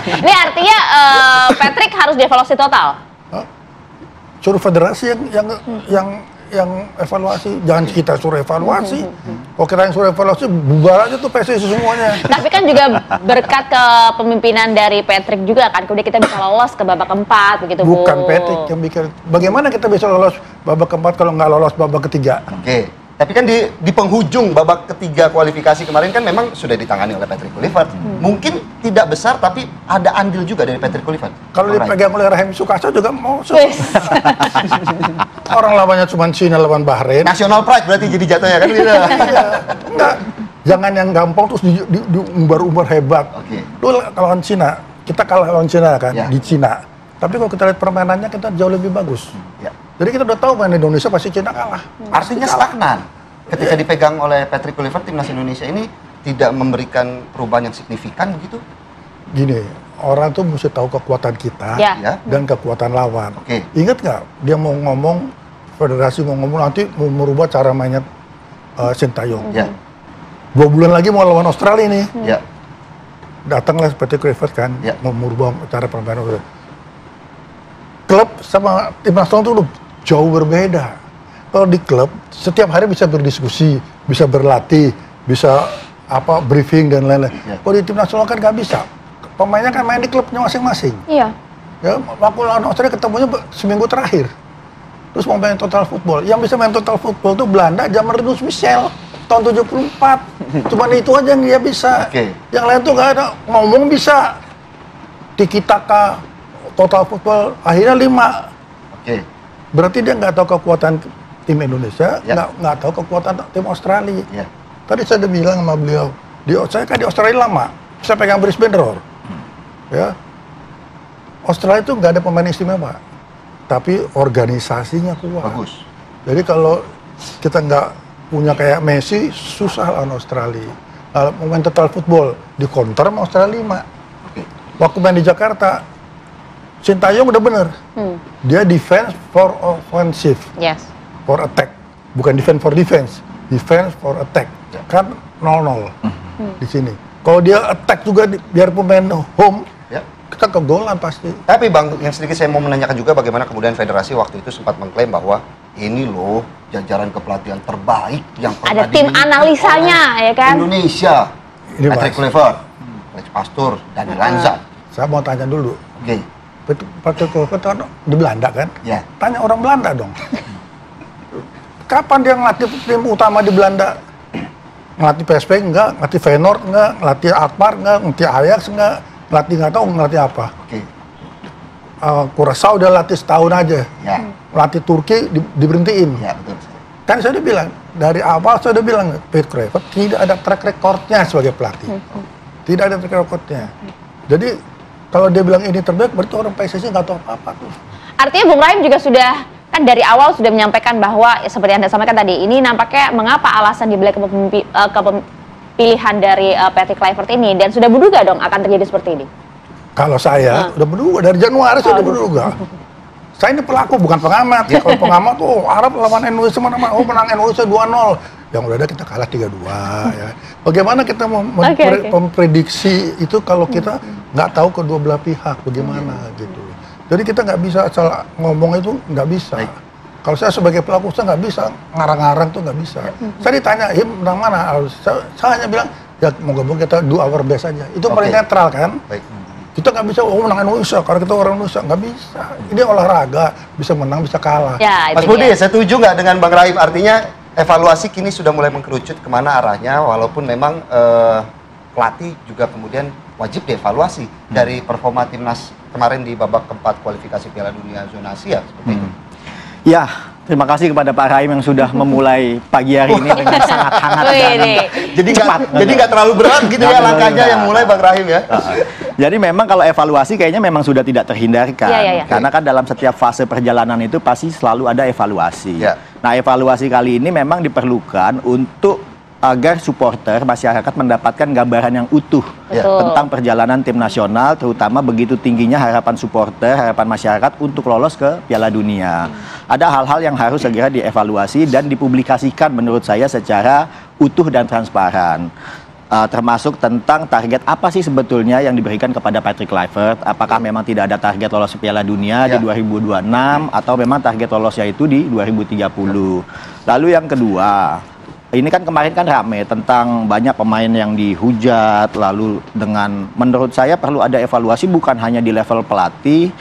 Ini artinya Patrick harus dievaluasi total. Suruh federasi yang evaluasi, jangan kita suruh evaluasi. Kalau kita yang suruh evaluasi, bubar aja tuh PSSI semuanya. Tapi kan juga berkat kepemimpinan dari Patrick juga kan, kemudian kita bisa lolos ke babak keempat begitu, Bu. Bukan Patrick yang bikin. Bagaimana kita bisa lolos babak keempat kalau nggak lolos babak ketiga? Oke. Tapi kan di penghujung babak ketiga kualifikasi kemarin kan memang sudah ditangani oleh Patrick Kluivert. Mungkin tidak besar tapi ada andil juga dari Patrick Kluivert. Kalau Bang Rahim. dipegang oleh Rahim Sukasa juga mau. Wis. Orang lawannya cuma Cina lawan Bahrain. National pride berarti jadi jatuhnya kan? Iya, enggak. Jangan yang gampang terus diumbar-umbar hebat. Oke. Lu lawan Cina, kita kalah lawan Cina kan, Ya. di Cina. Tapi kalau kita lihat permainannya kita jauh lebih bagus. Ya. Jadi kita udah tahu main Indonesia pasti Cina kalah. Artinya stagnan. Ketika dipegang oleh Patrick Kluivert, timnas Indonesia ini tidak memberikan perubahan yang signifikan begitu? Gini, orang tuh mesti tahu kekuatan kita Ya. Ya. dan kekuatan lawan. Oke. Ingat nggak dia mau ngomong, federasi mau ngomong nanti mau merubah cara mainnya Sintayong. Ya. 2 bulan lagi mau lawan Australia nih. Ya. Datanglah seperti Kluivert kan, Ya. mau merubah cara permainan. Klub sama tim nasional itu jauh berbeda. Kalau di klub setiap hari bisa berdiskusi, bisa berlatih, bisa briefing dan lain-lain. Ya. Kalau di tim nasional kan nggak bisa. Pemainnya kan main di klubnya masing-masing. Iya. Ya, waktu lawan Australia ketemunya seminggu terakhir. Terus mau main total football. Yang bisa main total football itu Belanda, Jammerus Michel tahun 74. Cuman itu aja yang dia bisa. Oke. Yang lain tuh nggak ada. Ngomong bisa. Tiki taka, total football akhirnya 5. Oke. Berarti dia nggak tahu kekuatan tim Indonesia, Ya. nggak tahu kekuatan tim Australia. Ya. Tadi saya udah bilang sama beliau, saya kan di Australia lama, saya pegang Brisbane Roar. Ya. Australia itu nggak ada pemain istimewa, tapi organisasinya kuat. Bagus. Jadi kalau kita nggak punya kayak Messi, susah lawan Australia. Nah, main total football, di counter sama Australia 5. Oke. Waktu main di Jakarta, Sintayong udah bener. Dia defense for offensive, Yes. for attack. Bukan defense for defense, defense for attack. Ya. Kan 0-0 di sini. Kalau dia attack juga, biar pemain home, Ya. kita kegolan pasti. Tapi Bang, yang sedikit saya mau menanyakan juga bagaimana kemudian federasi waktu itu sempat mengklaim bahwa ini loh jajaran kepelatihan terbaik yang pernah Ada tim dimiliki analisanya, oleh ya kan? Indonesia. Ini, Patrick Mas. Kluivert, Alex Pastur, Dani Lanza. Saya mau tanya dulu, Oke. Patrick Kluivert kan di Belanda kan? Ya. Tanya orang Belanda dong. Kapan dia ngelatih tim utama di Belanda? Ngelatih PSV enggak, ngelatih Feyenoord enggak, ngelatih Alkmaar enggak, ngelatih Ajax enggak, nggak tahu ngelatih apa. Oke. Curaçao udah latih setahun aja. Ya. Latih Turki diberhentiin. Ya, betul. Kan saya udah bilang, dari awal saya udah bilang, Patrick Kluivert tidak ada track recordnya sebagai pelatih. Tidak ada track recordnya. Jadi, kalau dia bilang ini terbaik, berarti orang PSSI nggak tahu apa-apa tuh. Artinya Bung Rahim juga sudah, kan dari awal sudah menyampaikan bahwa, seperti Anda sampaikan tadi, ini nampaknya mengapa alasan dibalik kepemilihan dari Patrick Kluivert ini, dan sudah menduga dong akan terjadi seperti ini? Kalau saya, udah menduga, dari Januari saya udah menduga. Saya ini pelaku, bukan pengamat. Kalau pengamat, Arab lawan Indonesia mana-mana, menang Indonesia 2-0. Yang udah ada kita kalah 3-2. Ya. Bagaimana kita memprediksi itu kalau kita nggak tahu kedua belah pihak, bagaimana gitu. Jadi kita nggak bisa asal ngomong itu, nggak bisa. Kalau saya sebagai pelaku, saya nggak bisa. Ngarang-ngarang tuh nggak bisa. Saya ditanya, menang mana? Saya hanya bilang, ya moga-moga kita do our best aja. Itu paling netral kan? Baik. Kita nggak bisa, menang Indonesia, karena kita orang Indonesia. Nggak bisa. Ini olahraga, bisa menang, bisa kalah. Ya, Mas Budi, setuju nggak dengan Bang Rahim? Artinya evaluasi kini sudah mulai mengkerucut kemana arahnya, walaupun memang pelatih juga kemudian wajib dievaluasi dari performa timnas kemarin di babak keempat kualifikasi Piala Dunia zona Asia seperti itu. Ya, terima kasih kepada Pak Rahim yang sudah memulai pagi hari ini dengan sangat hangat dan cepat. Jadi nggak terlalu berat gitu ya langkahnya yang mulai Bang Rahim ya. Jadi memang kalau evaluasi kayaknya memang sudah tidak terhindarkan. Karena kan dalam setiap fase perjalanan itu pasti selalu ada evaluasi. Nah, evaluasi kali ini memang diperlukan untuk agar supporter masyarakat mendapatkan gambaran yang utuh tentang perjalanan tim nasional, terutama begitu tingginya harapan supporter, harapan masyarakat untuk lolos ke Piala Dunia. Ada hal-hal yang harus segera dievaluasi dan dipublikasikan menurut saya secara utuh dan transparan. Termasuk tentang target apa sih sebetulnya yang diberikan kepada Patrick Kluivert. Apakah memang tidak ada target lolos Piala Dunia di 2026 atau memang target lolosnya itu di 2030. Lalu yang kedua, ini kan kemarin kan rame tentang banyak pemain yang dihujat, lalu dengan menurut saya perlu ada evaluasi bukan hanya di level pelatih,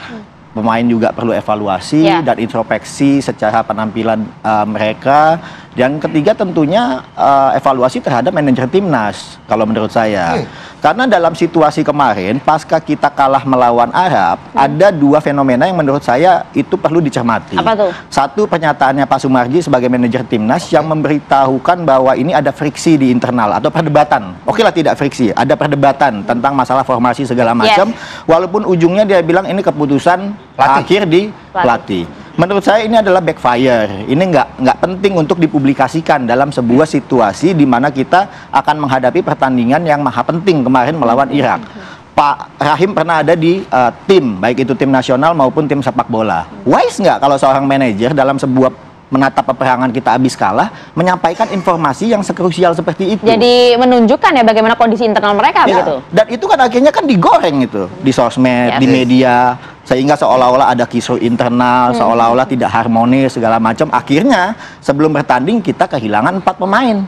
pemain juga perlu evaluasi dan introspeksi secara penampilan mereka. Dan ketiga tentunya evaluasi terhadap manajer timnas kalau menurut saya. Karena dalam situasi kemarin pasca kita kalah melawan Arab, ada dua fenomena yang menurut saya itu perlu dicermati. Apa tuh? Satu, pernyataannya Pak Sumarji sebagai manajer timnas yang memberitahukan bahwa ini ada friksi di internal atau perdebatan. Oke lah tidak friksi, ada perdebatan tentang masalah formasi segala macam. Walaupun ujungnya dia bilang ini keputusan akhir di pelatih. Menurut saya ini adalah backfire. Ini nggak penting untuk dipublikasikan dalam sebuah situasi di mana kita akan menghadapi pertandingan yang maha penting kemarin melawan Irak. Pak Rahim pernah ada di tim, baik itu tim nasional maupun tim sepak bola. Wise nggak kalau seorang manajer dalam sebuah menatap peperangan kita habis kalah, menyampaikan informasi yang sekrusial seperti itu. Jadi menunjukkan ya bagaimana kondisi internal mereka begitu. Dan itu kan akhirnya kan digoreng itu di sosmed, di media, sehingga seolah-olah ada kisruh internal, seolah-olah tidak harmonis segala macam. Akhirnya sebelum bertanding kita kehilangan 4 pemain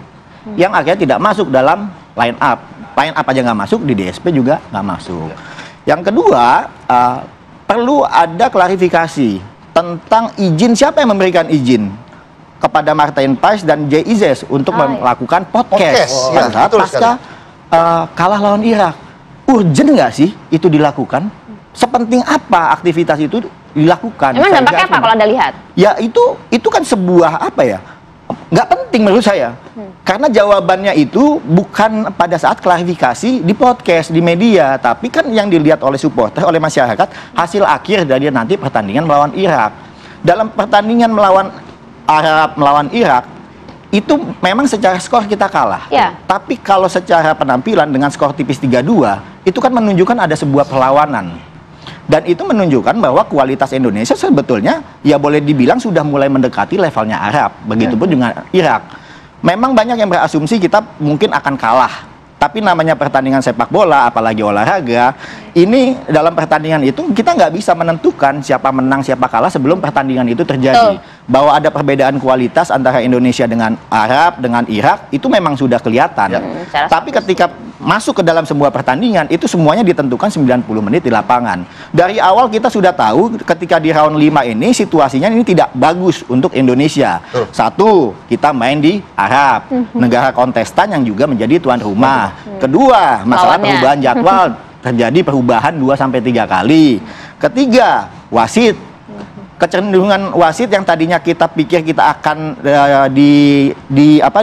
yang akhirnya tidak masuk dalam line up. Line up aja nggak masuk, di DSP juga nggak masuk. Yang kedua, perlu ada klarifikasi tentang izin, siapa yang memberikan izin kepada Martin Paes dan Jay Izzes untuk melakukan podcast pada saat pasca kalah lawan Irak. Urgent nggak sih itu dilakukan? Sepenting apa aktivitas itu dilakukan? Emang dampaknya apa kalau Anda lihat? Ya itu kan sebuah apa ya? Nggak penting menurut saya. Karena jawabannya itu bukan pada saat klarifikasi di podcast, di media, tapi kan yang dilihat oleh supporter, oleh masyarakat, hasil akhir dari nanti pertandingan melawan Irak. Dalam pertandingan melawan Arab, melawan Irak, itu memang secara skor kita kalah. Tapi kalau secara penampilan dengan skor tipis 3-2, itu kan menunjukkan ada sebuah perlawanan. Dan itu menunjukkan bahwa kualitas Indonesia sebetulnya ya boleh dibilang sudah mulai mendekati levelnya Arab. Begitupun dengan Irak. Memang banyak yang berasumsi kita mungkin akan kalah. Tapi namanya pertandingan sepak bola, apalagi olahraga, ini dalam pertandingan itu kita nggak bisa menentukan siapa menang, siapa kalah sebelum pertandingan itu terjadi. Bahwa ada perbedaan kualitas antara Indonesia dengan Arab, dengan Irak, itu memang sudah kelihatan. Tapi ketika masuk ke dalam sebuah pertandingan itu semuanya ditentukan 90 menit di lapangan. Dari awal kita sudah tahu ketika di round 5 ini situasinya ini tidak bagus untuk Indonesia. Satu, kita main di Arab, negara kontestan yang juga menjadi tuan rumah. Kedua, masalah perubahan jadwal, terjadi perubahan 2-3 kali. Ketiga, wasit. Kecenderungan wasit yang tadinya kita pikir kita akan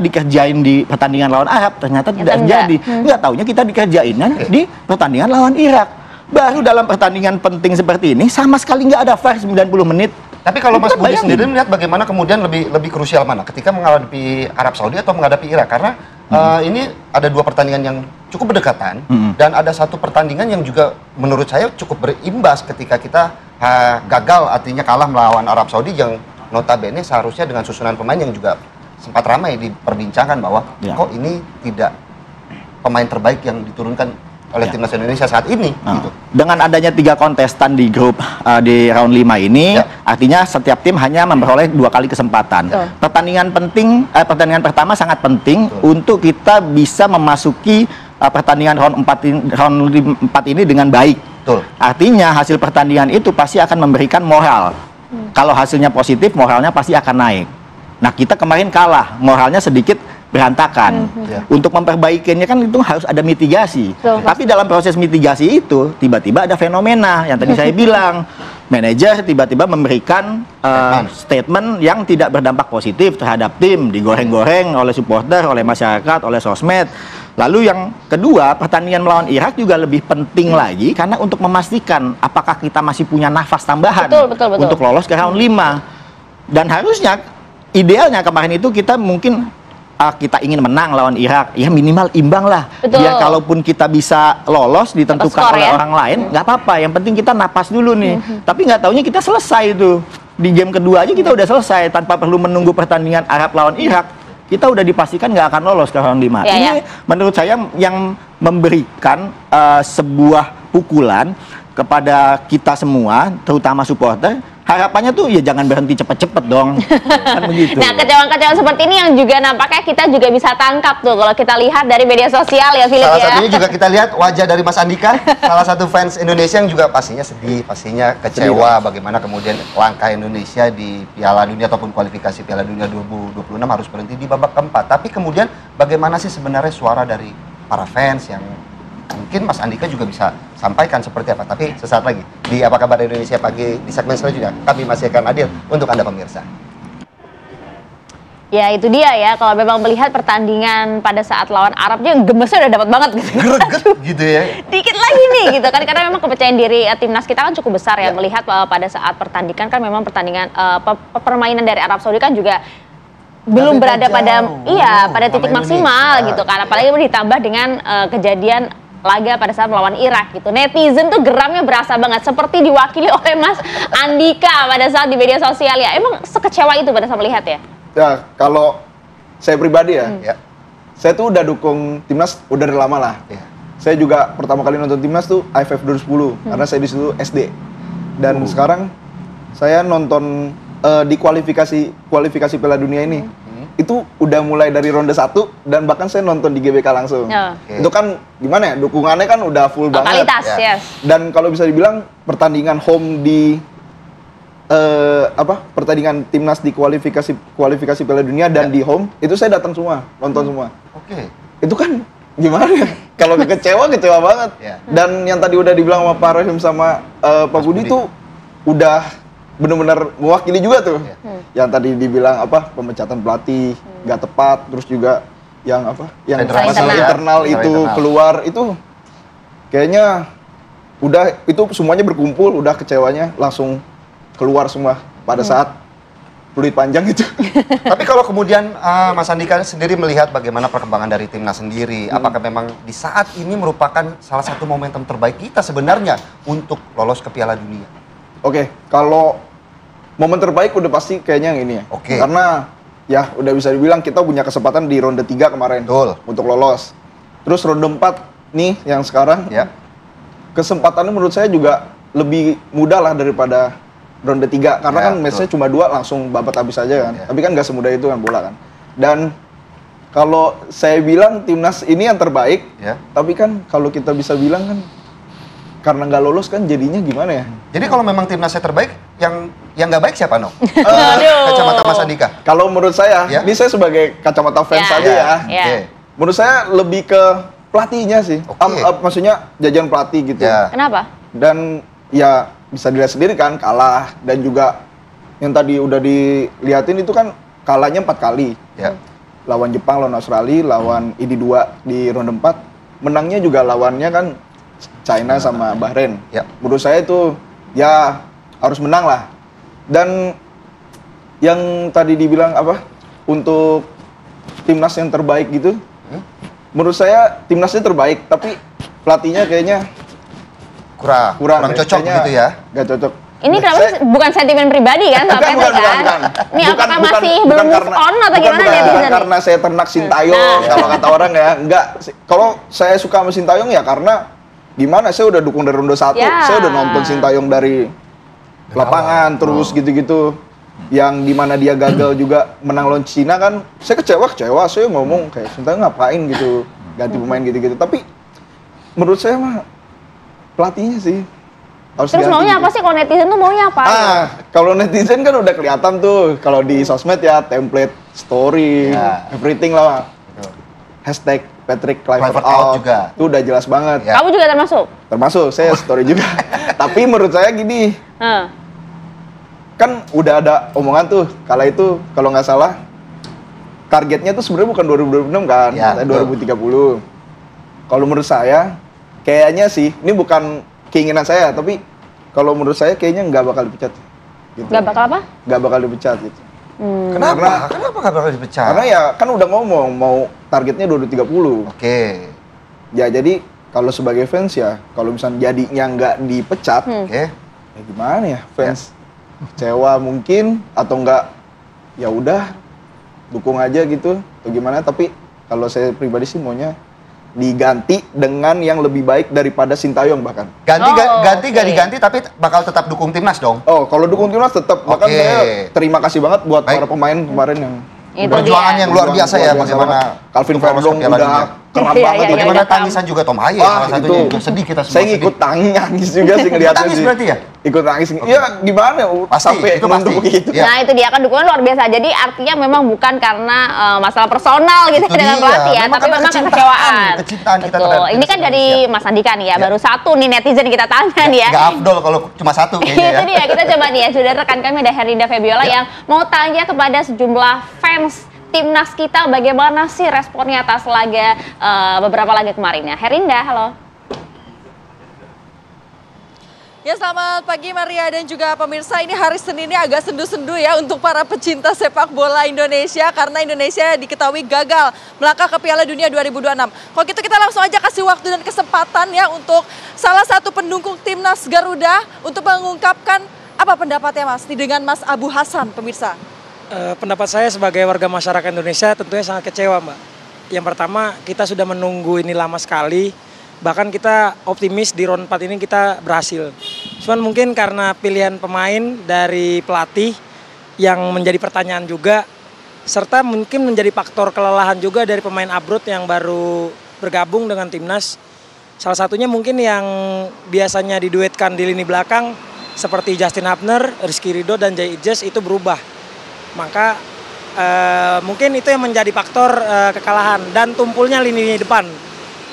dikerjain di pertandingan lawan Arab, ternyata tidak terjadi. Nggak taunya kita dikerjainnya di pertandingan lawan Irak. Baru dalam pertandingan penting seperti ini sama sekali nggak ada VAR 90 menit. Tapi kalau Mas Budi sendiri melihat bagaimana kemudian lebih krusial mana ketika menghadapi Arab Saudi atau menghadapi Irak, karena ini ada 2 pertandingan yang cukup berdekatan dan ada 1 pertandingan yang juga menurut saya cukup berimbas ketika kita gagal, artinya kalah melawan Arab Saudi yang notabene seharusnya dengan susunan pemain yang juga sempat ramai diperbincangkan bahwa kok ini tidak pemain terbaik yang diturunkan oleh timnas Indonesia saat ini. Gitu. Dengan adanya 3 kontestan di grup di round 5 ini, artinya setiap tim hanya memperoleh 2 kali kesempatan. Pertandingan pertama sangat penting untuk kita bisa memasuki pertandingan round 4 ini dengan baik. Artinya hasil pertandingan itu pasti akan memberikan moral. Kalau hasilnya positif, moralnya pasti akan naik. Nah, kita kemarin kalah, moralnya sedikit berantakan. Untuk memperbaikinya kan itu harus ada mitigasi. Tapi dalam proses mitigasi itu tiba-tiba ada fenomena yang tadi saya bilang. Manajer tiba-tiba memberikan statement yang tidak berdampak positif terhadap tim, digoreng-goreng oleh supporter, oleh masyarakat, oleh sosmed. Lalu yang kedua, pertandingan melawan Irak juga lebih penting lagi karena untuk memastikan apakah kita masih punya nafas tambahan untuk lolos ke round 5. Dan harusnya, idealnya kemarin itu kita mungkin kita ingin menang lawan Irak, ya minimal imbang lah. Biar kalaupun kita bisa lolos ditentukan oleh orang lain, nggak apa-apa. Yang penting kita napas dulu nih. Tapi nggak taunya kita selesai itu. Di game kedua aja kita udah selesai tanpa perlu menunggu pertandingan Arab lawan Irak. Kita udah dipastikan nggak akan lolos ke round 5. Ini menurut saya yang memberikan sebuah pukulan kepada kita semua, terutama supporter. Harapannya tuh ya jangan berhenti cepet-cepet dong. Kan begitu. Nah, kecewaan-kecewaan seperti ini yang juga nampaknya kita juga bisa tangkap tuh kalau kita lihat dari media sosial ya, Philip. Salah satunya juga kita lihat wajah dari Mas Andika, salah satu fans Indonesia yang juga pastinya sedih, pastinya kecewa bagaimana kemudian langkah Indonesia di Piala Dunia ataupun kualifikasi Piala Dunia 2026 harus berhenti di babak keempat. Tapi kemudian bagaimana sih sebenarnya suara dari para fans yang mungkin Mas Andika juga bisa sampaikan seperti apa. Tapi sesaat lagi di Apa Kabar Indonesia Pagi di segmen selanjutnya kami masih akan hadir untuk Anda pemirsa. Ya itu dia ya, kalau memang melihat pertandingan pada saat lawan Arabnya gemesnya udah dapat banget gitu. Greget gitu ya. Dikit lagi nih gitu kan, karena memang kepercayaan diri timnas kita kan cukup besar ya, melihat pada saat pertandingan kan memang pertandingan permainan dari Arab Saudi kan juga belum berada pada pada titik maksimal gitu kan, apalagi ditambah dengan kejadian laga pada saat melawan Irak gitu. Netizen tuh geramnya berasa banget, seperti diwakili oleh Mas Andika pada saat di media sosial ya. Emang sekecewa itu pada saat melihat ya? Ya, kalau saya pribadi ya, saya tuh udah dukung timnas udah dari lama lah. Saya juga pertama kali nonton timnas tuh AFF 2010 karena saya di situ SD. Dan sekarang saya nonton di kualifikasi Piala Dunia ini. Itu udah mulai dari ronde 1 dan bahkan saya nonton di GBK langsung. Itu kan gimana ya, dukungannya kan udah full banget. Dan kalau bisa dibilang pertandingan home di pertandingan timnas di kualifikasi Piala Dunia dan di home itu saya datang semua, nonton semua. Itu kan gimana ya? Kalau kecewa banget. Dan yang tadi udah dibilang sama Pak Rahim sama Pak Budi tuh udah benar-benar mewakili juga tuh. Yang tadi dibilang pemecatan pelatih nggak tepat, terus juga yang masalah internal itu keluar, itu kayaknya udah itu semuanya berkumpul, udah kecewanya langsung keluar semua pada saat peluit panjang itu. Tapi kalau kemudian Mas Andika sendiri melihat bagaimana perkembangan dari timnas sendiri, apakah memang di saat ini merupakan salah satu momentum terbaik kita sebenarnya untuk lolos ke Piala Dunia? Oke, kalau momen terbaik udah pasti kayaknya yang ini ya. Karena ya udah bisa dibilang kita punya kesempatan di ronde 3 kemarin untuk lolos. Terus ronde 4 nih yang sekarang kesempatannya menurut saya juga lebih mudah lah daripada ronde 3 karena kan match-nya cuma 2 langsung babat habis aja kan. Tapi kan nggak semudah itu kan bola kan. Dan kalau saya bilang timnas ini yang terbaik, tapi kan kalau kita bisa bilang kan karena nggak lolos kan jadinya gimana ya? Jadi kalau memang timnasnya terbaik, yang nggak baik siapa, No? Kacamata Mas Andika. Kalau menurut saya, ini saya sebagai kacamata fans aja ya. Menurut saya lebih ke pelatihnya sih. Maksudnya jajan pelatih gitu. Kenapa? Dan ya bisa dilihat sendiri kan kalah, dan juga yang tadi udah dilihatin itu kan kalahnya 4 kali. Lawan Jepang, lawan Australia, lawan ID2 di ronde 4. Menangnya juga lawannya kan China sama Bahrain. Menurut saya itu ya harus menang lah. Dan yang tadi dibilang apa untuk timnas yang terbaik gitu, menurut saya timnasnya terbaik, tapi pelatihnya kayaknya kurang cocok gitu ya. Gak cocok. Ini kenapa bukan sentimen pribadi kan, Pak Petri kan? Ini apakah masih belum move on atau gimana netizen? Bukan karena saya ternak Sintayong, kalau kata orang ya. Enggak, kalau saya suka sama Sintayong ya karena gimana, saya udah dukung dari ronde 1, saya udah nonton Sintayong dari lapangan, terus gitu-gitu. Yang dimana dia gagal juga menang lawan Cina kan, saya kecewa, saya ngomong kayak Sintayong ngapain gitu, ganti pemain gitu-gitu. Tapi menurut saya mah pelatihnya sih harus terus ganti. maunya apa sih, kalau netizen tuh maunya apa? Kalau netizen kan udah kelihatan tuh, kalau di sosmed ya template, story, everything lah. Hashtag Patrick Kluivert out juga. Itu udah jelas banget. Kamu juga termasuk? Termasuk, saya story juga. Tapi menurut saya gini, kan udah ada omongan tuh, kala itu kalau nggak salah, targetnya tuh sebenarnya bukan 2026 kan, 2030. Kalau menurut saya, kayaknya sih, ini bukan keinginan saya, tapi kalau menurut saya kayaknya nggak bakal dipecat. Gitu. Nggak bakal apa? Nggak bakal dipecat gitu. Kenapa? Kenapa nggak bakal dipecat? Karena ya kan udah ngomong mau targetnya 2030. Ya jadi kalau sebagai fans ya, kalau misalnya jadinya nggak dipecat, ya gimana ya fans? Kecewa mungkin atau enggak, ya udah dukung aja gitu atau gimana. Tapi kalau saya pribadi sih maunya diganti dengan yang lebih baik daripada Sintayong bahkan. Ganti gak diganti tapi bakal tetap dukung timnas dong? Oh, kalau dukung timnas tetap. Bahkan saya terima kasih banget buat para pemain kemarin yang perjuangan yang luar biasa ya, bagaimana Calvin Verdong udah keram banget. Bagaimana tangisan juga Tom Haye salah satunya juga sedih kita semua. Saya ikut nangis juga sih ngeliatnya sih. Tangis berarti ya? Ikut nangis. Iya gimana sampai itu pasti. Begitu. Nah itu dia kan dukungan luar biasa. Jadi artinya memang bukan karena masalah personal gitu dengan pelatih ya, tapi memang kekecewaan. Kecintaan kita terhadap timnas. Ini kan dari Mas Andika nih ya, baru satu nih netizen kita tanya nih ya. Gak afdol kalau cuma satu kayaknya ya. Itu dia, kita coba nih ya, sudah rekan kami ada Herinda Febiola yang mau tanya kepada sejumlah fans timnas kita bagaimana sih responnya atas laga beberapa laga kemarin ya. Herinda, halo. Ya, selamat pagi Maria dan juga pemirsa. Ini hari Senin ini agak sendu-sendu ya untuk para pecinta sepak bola Indonesia karena Indonesia diketahui gagal melangkah ke Piala Dunia 2026. Kalau gitu kita langsung aja kasih waktu dan kesempatan ya untuk salah satu pendukung timnas Garuda untuk mengungkapkan apa pendapatnya Mas dengan Mas Abu Hasan, pemirsa. Pendapat saya sebagai warga masyarakat Indonesia tentunya sangat kecewa, Mbak. Yang pertama, kita sudah menunggu ini lama sekali. Bahkan kita optimis di round 4 ini kita berhasil. Cuman mungkin karena pilihan pemain dari pelatih yang menjadi pertanyaan juga, serta mungkin menjadi faktor kelelahan juga dari pemain abroad yang baru bergabung dengan timnas. Salah satunya mungkin yang biasanya diduetkan di lini belakang seperti Justin Hubner, Rizky Ridho, dan Jay Ijes itu berubah. Maka mungkin itu yang menjadi faktor kekalahan dan tumpulnya lini depan.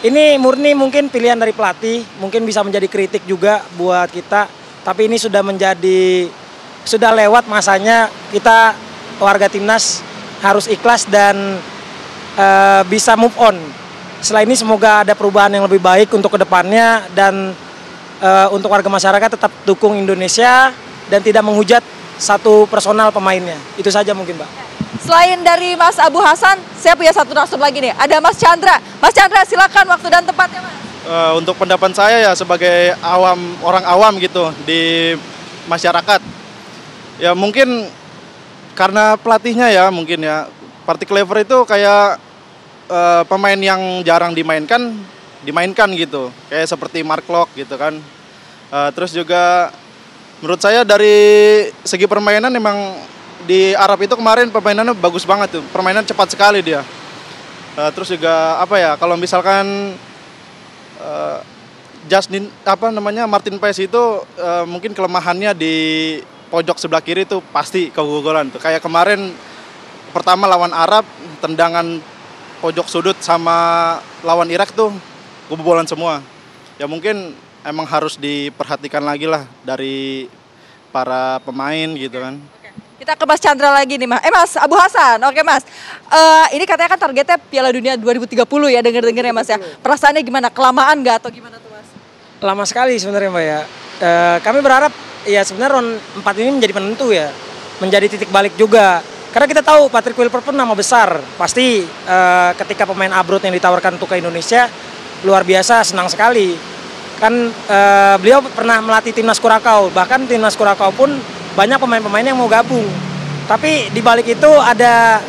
Ini murni mungkin pilihan dari pelatih, mungkin bisa menjadi kritik juga buat kita. Tapi ini sudah lewat masanya, kita warga timnas harus ikhlas dan bisa move on. Setelah ini semoga ada perubahan yang lebih baik untuk kedepannya dan untuk warga masyarakat tetap dukung Indonesia dan tidak menghujat satu personal pemainnya. Itu saja mungkin, Mbak. Selain dari Mas Abu Hasan, saya punya satu narasum lagi nih. Ada Mas Chandra. Mas Chandra, silakan waktu dan tempatnya, Mas. Untuk pendapat saya ya sebagai orang awam gitu di masyarakat. Ya mungkin karena pelatihnya ya mungkin ya. Patrick Kluivert itu kayak pemain yang jarang dimainkan gitu. Kayak seperti Mark Klok gitu kan. Terus juga menurut saya dari segi permainan memang di Arab itu kemarin permainannya bagus banget tuh. Permainan cepat sekali dia. Terus juga apa ya, kalau misalkan Martin Paes itu mungkin kelemahannya di pojok sebelah kiri itu pasti kegagalan tuh. Kayak kemarin pertama lawan Arab, tendangan pojok sudut sama lawan Irak tuh kebobolan semua. Ya mungkin emang harus diperhatikan lagi lah dari para pemain gitu kan. Kita ke Mas Chandra lagi nih, Mas. Mas, Abu Hasan. Oke, Mas. Ini katanya kan targetnya Piala Dunia 2030 ya, denger-denger ya, Mas ya. Perasaannya gimana? Kelamaan nggak atau gimana tuh, Mas? Lama sekali sebenarnya, Mbak ya. Kami berharap ya sebenarnya round 4 ini menjadi penentu ya. Menjadi titik balik juga. Karena kita tahu Patrick Kluivert nama besar. Pasti ketika pemain abroad yang ditawarkan untuk ke Indonesia luar biasa, senang sekali. Kan beliau pernah melatih timnas Kurakau. Bahkan timnas Kurakau pun banyak pemain-pemain yang mau gabung. Tapi di balik itu ada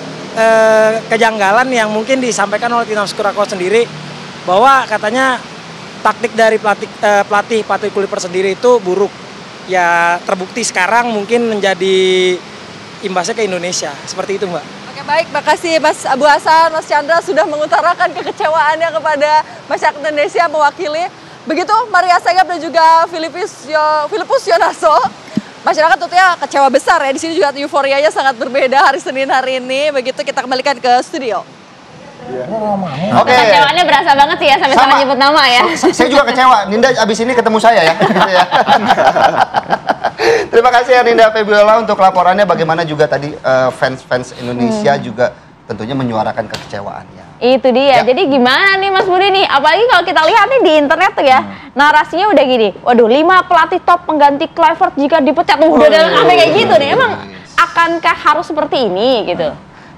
kejanggalan yang mungkin disampaikan oleh timnas Kurakau sendiri, bahwa katanya taktik dari pelatih Patrick Kluivert sendiri itu buruk. Ya terbukti sekarang mungkin menjadi imbasnya ke Indonesia. Seperti itu, Mbak. Oke, baik, makasih Mas Abu Hasan, Mas Chandra sudah mengutarakan kekecewaannya kepada masyarakat Indonesia mewakili. Begitu Maria Segap dan juga Filipus Yonaso. Masyarakat tentunya kecewa besar ya. Di sini juga euforianya sangat berbeda hari Senin hari ini. Begitu kita kembalikan ke studio. Oke. Kecewaannya berasa banget sih ya sampai nyebut nama ya. Saya juga kecewa. Ninda abis ini ketemu saya ya. Terima kasih ya Ninda Febiola untuk laporannya. Bagaimana juga tadi fans Indonesia juga tentunya menyuarakan kekecewaannya. Itu dia. Jadi gimana nih Mas Budi nih? Apalagi kalau kita lihat nih di internet tuh ya, narasinya udah gini. Waduh, 5 pelatih top pengganti Kluivert jika dipecat. Udah sampai kayak gitu nih. Emang akankah harus seperti ini gitu?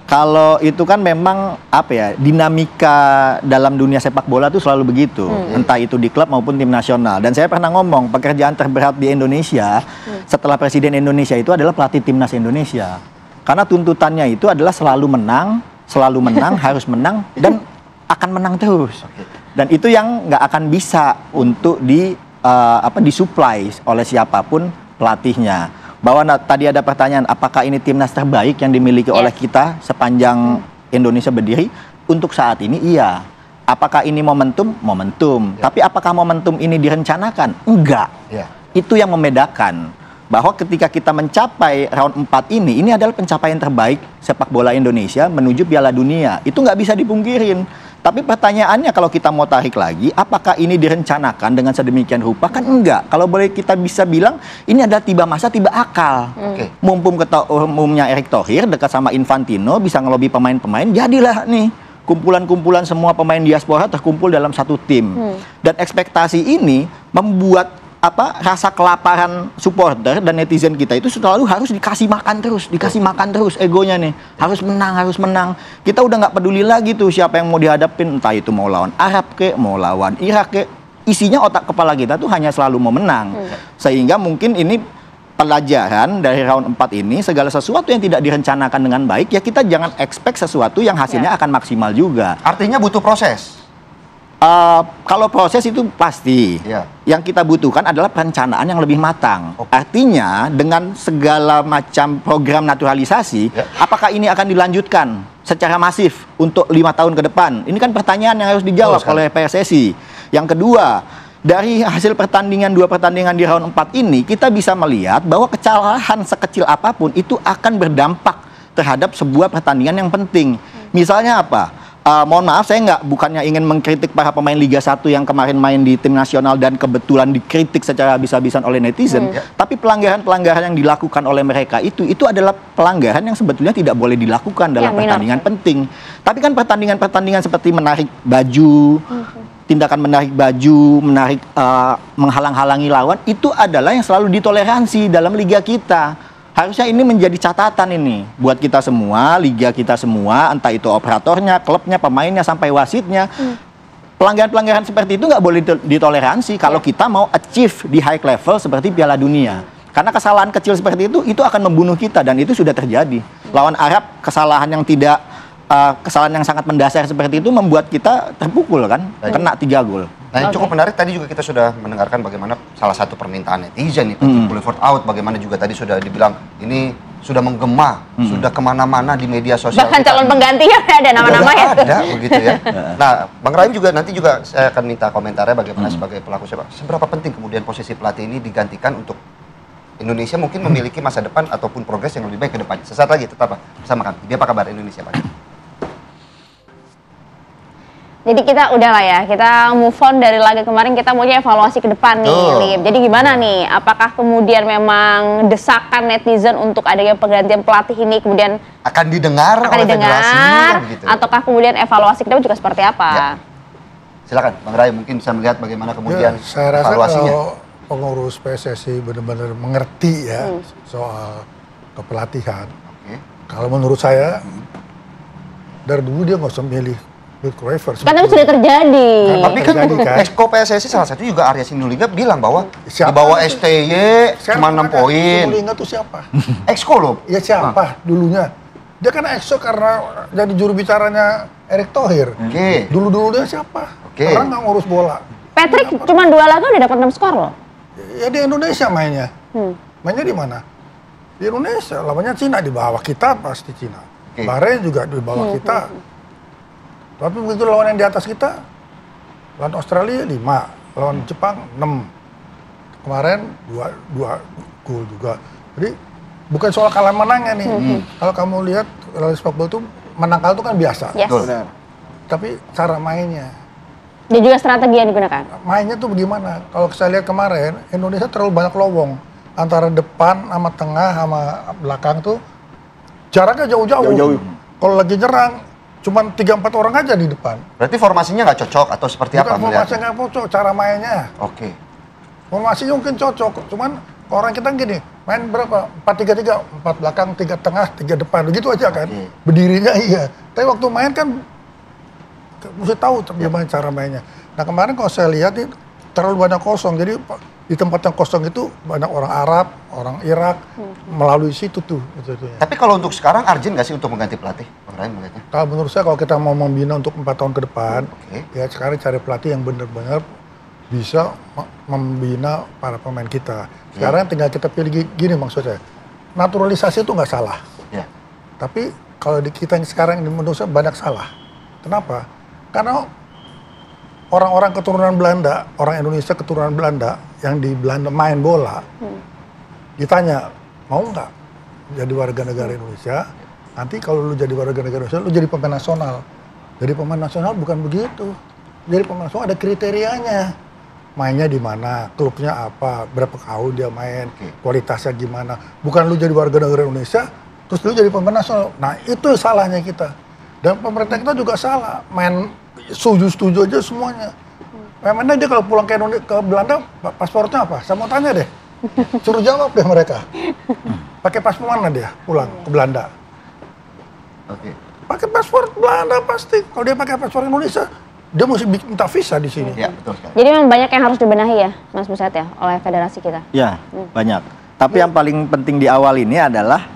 Kalau itu kan memang apa ya, dinamika dalam dunia sepak bola tuh selalu begitu. Entah itu di klub maupun tim nasional. Dan saya pernah ngomong, pekerjaan terberat di Indonesia setelah Presiden Indonesia itu adalah pelatih timnas Indonesia. Karena tuntutannya itu adalah selalu menang, harus menang, dan akan menang terus. Dan itu yang nggak akan bisa untuk disuplai oleh siapapun pelatihnya. Bahwa tadi ada pertanyaan, apakah ini timnas terbaik yang dimiliki oleh kita sepanjang Indonesia berdiri? Untuk saat ini iya. Apakah ini momentum? Momentum. Tapi apakah momentum ini direncanakan? Enggak. Itu yang membedakan. Bahwa ketika kita mencapai round 4 ini adalah pencapaian terbaik sepak bola Indonesia menuju Piala Dunia. Itu nggak bisa dipungkirin. Tapi pertanyaannya kalau kita mau tarik lagi, apakah ini direncanakan dengan sedemikian rupa? Kan enggak. Kalau boleh kita bisa bilang, ini adalah tiba masa, tiba akal. Mumpung ketua umumnya Erick Thohir dekat sama Infantino, bisa ngelobi pemain-pemain, jadilah nih kumpulan-kumpulan semua pemain diaspora terkumpul dalam satu tim. Dan ekspektasi ini membuat rasa kelaparan supporter dan netizen kita itu selalu harus dikasih makan terus egonya nih, harus menang. Kita udah nggak peduli lagi tuh siapa yang mau dihadapin, entah itu mau lawan Arab kek, mau lawan Irak kek, isinya otak kepala kita tuh hanya selalu mau menang. Sehingga mungkin ini pelajaran dari round 4 ini, segala sesuatu yang tidak direncanakan dengan baik ya kita jangan expect sesuatu yang hasilnya akan maksimal juga. Artinya butuh proses. Kalau proses itu pasti. Yang kita butuhkan adalah perencanaan yang lebih matang. Artinya dengan segala macam program naturalisasi, apakah ini akan dilanjutkan secara masif untuk 5 tahun ke depan? Ini kan pertanyaan yang harus dijawab oleh PSSI. Yang kedua, dari hasil pertandingan 2 pertandingan di round 4 ini, kita bisa melihat bahwa kecelakaan sekecil apapun itu akan berdampak terhadap sebuah pertandingan yang penting. Misalnya apa? Mohon maaf, saya bukannya ingin mengkritik para pemain Liga 1 yang kemarin main di tim nasional dan kebetulan dikritik secara habis-habisan oleh netizen, tapi pelanggaran-pelanggaran yang dilakukan oleh mereka itu adalah pelanggaran yang sebetulnya tidak boleh dilakukan dalam pertandingan penting. Tapi kan pertandingan-pertandingan seperti menarik baju, tindakan menarik baju, menghalang-halangi lawan, itu adalah yang selalu ditoleransi dalam liga kita. Harusnya ini menjadi catatan ini buat kita semua, liga kita semua, entah itu operatornya, klubnya, pemainnya, sampai wasitnya. Pelanggaran-pelanggaran seperti itu nggak boleh ditoleransi kalau kita mau achieve di high level seperti Piala Dunia. Karena kesalahan kecil seperti itu akan membunuh kita dan itu sudah terjadi. Lawan Arab, kesalahan yang sangat mendasar seperti itu membuat kita terpukul kan, kena 3 gol. Nah, yang cukup menarik tadi juga kita sudah mendengarkan bagaimana salah satu permintaan netizen itu Kluivert out, bagaimana juga tadi sudah dibilang ini sudah menggema, sudah kemana-mana di media sosial. Bahkan calon penggantinya ada nama-nama ya. Ada begitu ya. Nah, Bang Rahim juga nanti juga saya akan minta komentarnya bagaimana sebagai pelaku sepak. Seberapa penting kemudian posisi pelatih ini digantikan untuk Indonesia mungkin memiliki masa depan ataupun progres yang lebih baik ke depan. Sesaat lagi tetap bersama kami. Dia apa kabar Indonesia, Pak? Jadi kita udah lah ya, kita move on dari laga kemarin, kita maunya evaluasi ke depan nih, Lim. Jadi gimana nih, apakah kemudian memang desakan netizen untuk adanya penggantian pelatih ini kemudian akan didengar oleh federasi, gitu. Ataukah kemudian evaluasi ke depan juga seperti apa? Ya. Silakan, Bang Rai mungkin bisa melihat bagaimana kemudian saya rasa evaluasinya. kalau pengurus PSSI benar-benar mengerti ya soal kepelatihan. Kalau menurut saya dari dulu dia nggak usah milih Karena itu sudah terjadi. Tapi kan Exco PSSI salah satu juga Arya Sinulinga bilang bahwa di bawah STY cuma 6 poin. Sinulinga itu siapa? Exco loh. Ya siapa dulunya? Dia kan Exco karena jadi juru bicaranya Erick Thohir. Dulu-dulunya siapa? Orang nggak ngurus bola. Patrick cuma 2 laga udah dapat 6 skor loh. Ya di Indonesia mainnya. Mainnya di mana? Di Indonesia. Lawannya Cina, di bawah kita pasti Cina. Bahrain juga di bawah kita. Tapi begitu lawan yang di atas kita, lawan Australia 5, lawan Jepang 6. Kemarin 2 gol juga. Jadi bukan soal kalah menangnya nih. Kalau kamu lihat sepak bola itu menang kalah itu kan biasa. Yes. Tapi cara mainnya. Dan juga strategi yang digunakan. Mainnya tuh bagaimana? Kalau saya lihat kemarin, Indonesia terlalu banyak lowong antara depan sama tengah sama belakang tuh jaraknya jauh-jauh. Kalau lagi nyerang cuman 3-4 orang aja di depan. Berarti formasinya nggak cocok atau seperti apa? Formasinya nggak cocok, cara mainnya. Formasinya mungkin cocok, cuman orang kita gini, main berapa? 4-3-3, 4 belakang, 3 tengah, 3 depan, begitu aja kan? Berdirinya iya. Tapi waktu main kan mesti tahu bagaimana cara mainnya. Nah kemarin kalau saya lihat ini terlalu banyak kosong, jadi di tempat yang kosong itu banyak orang Arab, orang Irak melalui situ tuh. Tapi kalau untuk sekarang urgent nggak sih untuk mengganti pelatih? Kalau menurut saya kalau kita mau membina untuk 4 tahun ke depan, ya sekarang cari pelatih yang benar-benar bisa membina para pemain kita. Sekarang tinggal kita pilih gini maksud saya, naturalisasi itu nggak salah. Tapi kalau di kita sekarang ini menurut saya banyak salah. Kenapa? Karena orang-orang keturunan Belanda, orang Indonesia keturunan Belanda yang di Belanda main bola, ditanya mau nggak jadi warga negara Indonesia? Nanti kalau lu jadi warga negara Indonesia, lu jadi pemain nasional. Jadi pemain nasional bukan begitu. Jadi pemain nasional ada kriterianya. Mainnya di mana, klubnya apa, berapa tahun dia main, kualitasnya gimana. Bukan lu jadi warga negara Indonesia, terus lu jadi pemain nasional. Nah itu salahnya kita. Dan pemerintah kita juga salah, main setuju aja semuanya. Memangnya dia kalau pulang ke Belanda, paspornya apa? Saya mau tanya deh. Suruh jawab deh mereka. Pakai paspor mana dia pulang ke Belanda? Pakai paspor Belanda pasti. Kalau dia pakai paspor Indonesia, dia mesti minta visa di sini. Ya, betul sekali. Jadi memang banyak yang harus dibenahi ya, Mas Buset ya, oleh federasi kita. Ya, banyak. Tapi yang paling penting di awal ini adalah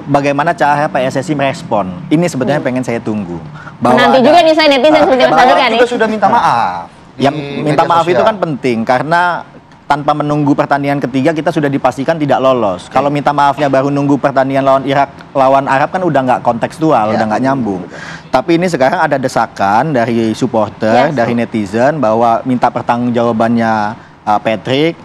bagaimana cara PSSI merespon. Ini sebetulnya pengen saya tunggu. Bahwa nanti juga nih saya netizen seperti Mas Andri kan juga sudah minta maaf. Yang minta maaf itu kan penting karena tanpa menunggu pertandingan ketiga kita sudah dipastikan tidak lolos. Kalau minta maafnya baru nunggu pertandingan lawan Irak, lawan Arab kan udah nggak kontekstual, udah nggak nyambung. Tapi ini sekarang ada desakan dari supporter, dari netizen bahwa minta pertanggungjawabannya Patrick.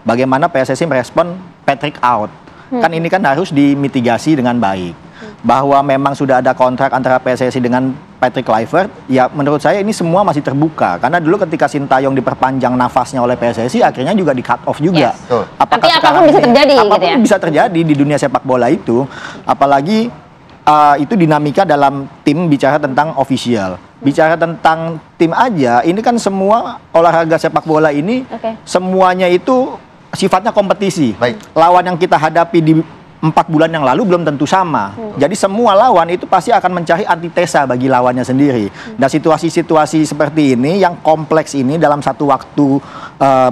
Bagaimana PSSI merespon Patrick out? Kan ini kan harus dimitigasi dengan baik. Bahwa memang sudah ada kontrak antara PSSI dengan Patrick Kluivert, ya menurut saya ini semua masih terbuka. Karena dulu ketika Sintayong diperpanjang nafasnya oleh PSSI, akhirnya juga di cut off juga. Tapi apapun bisa terjadi gitu ya? Apapun bisa terjadi di dunia sepak bola itu. Apalagi itu dinamika dalam tim bicara tentang official. Bicara tentang tim aja, ini kan semua olahraga sepak bola ini, semuanya itu sifatnya kompetisi. Lawan yang kita hadapi di 4 bulan yang lalu belum tentu sama. Jadi semua lawan itu pasti akan mencari antitesa bagi lawannya sendiri. Dan situasi-situasi seperti ini yang kompleks ini dalam satu waktu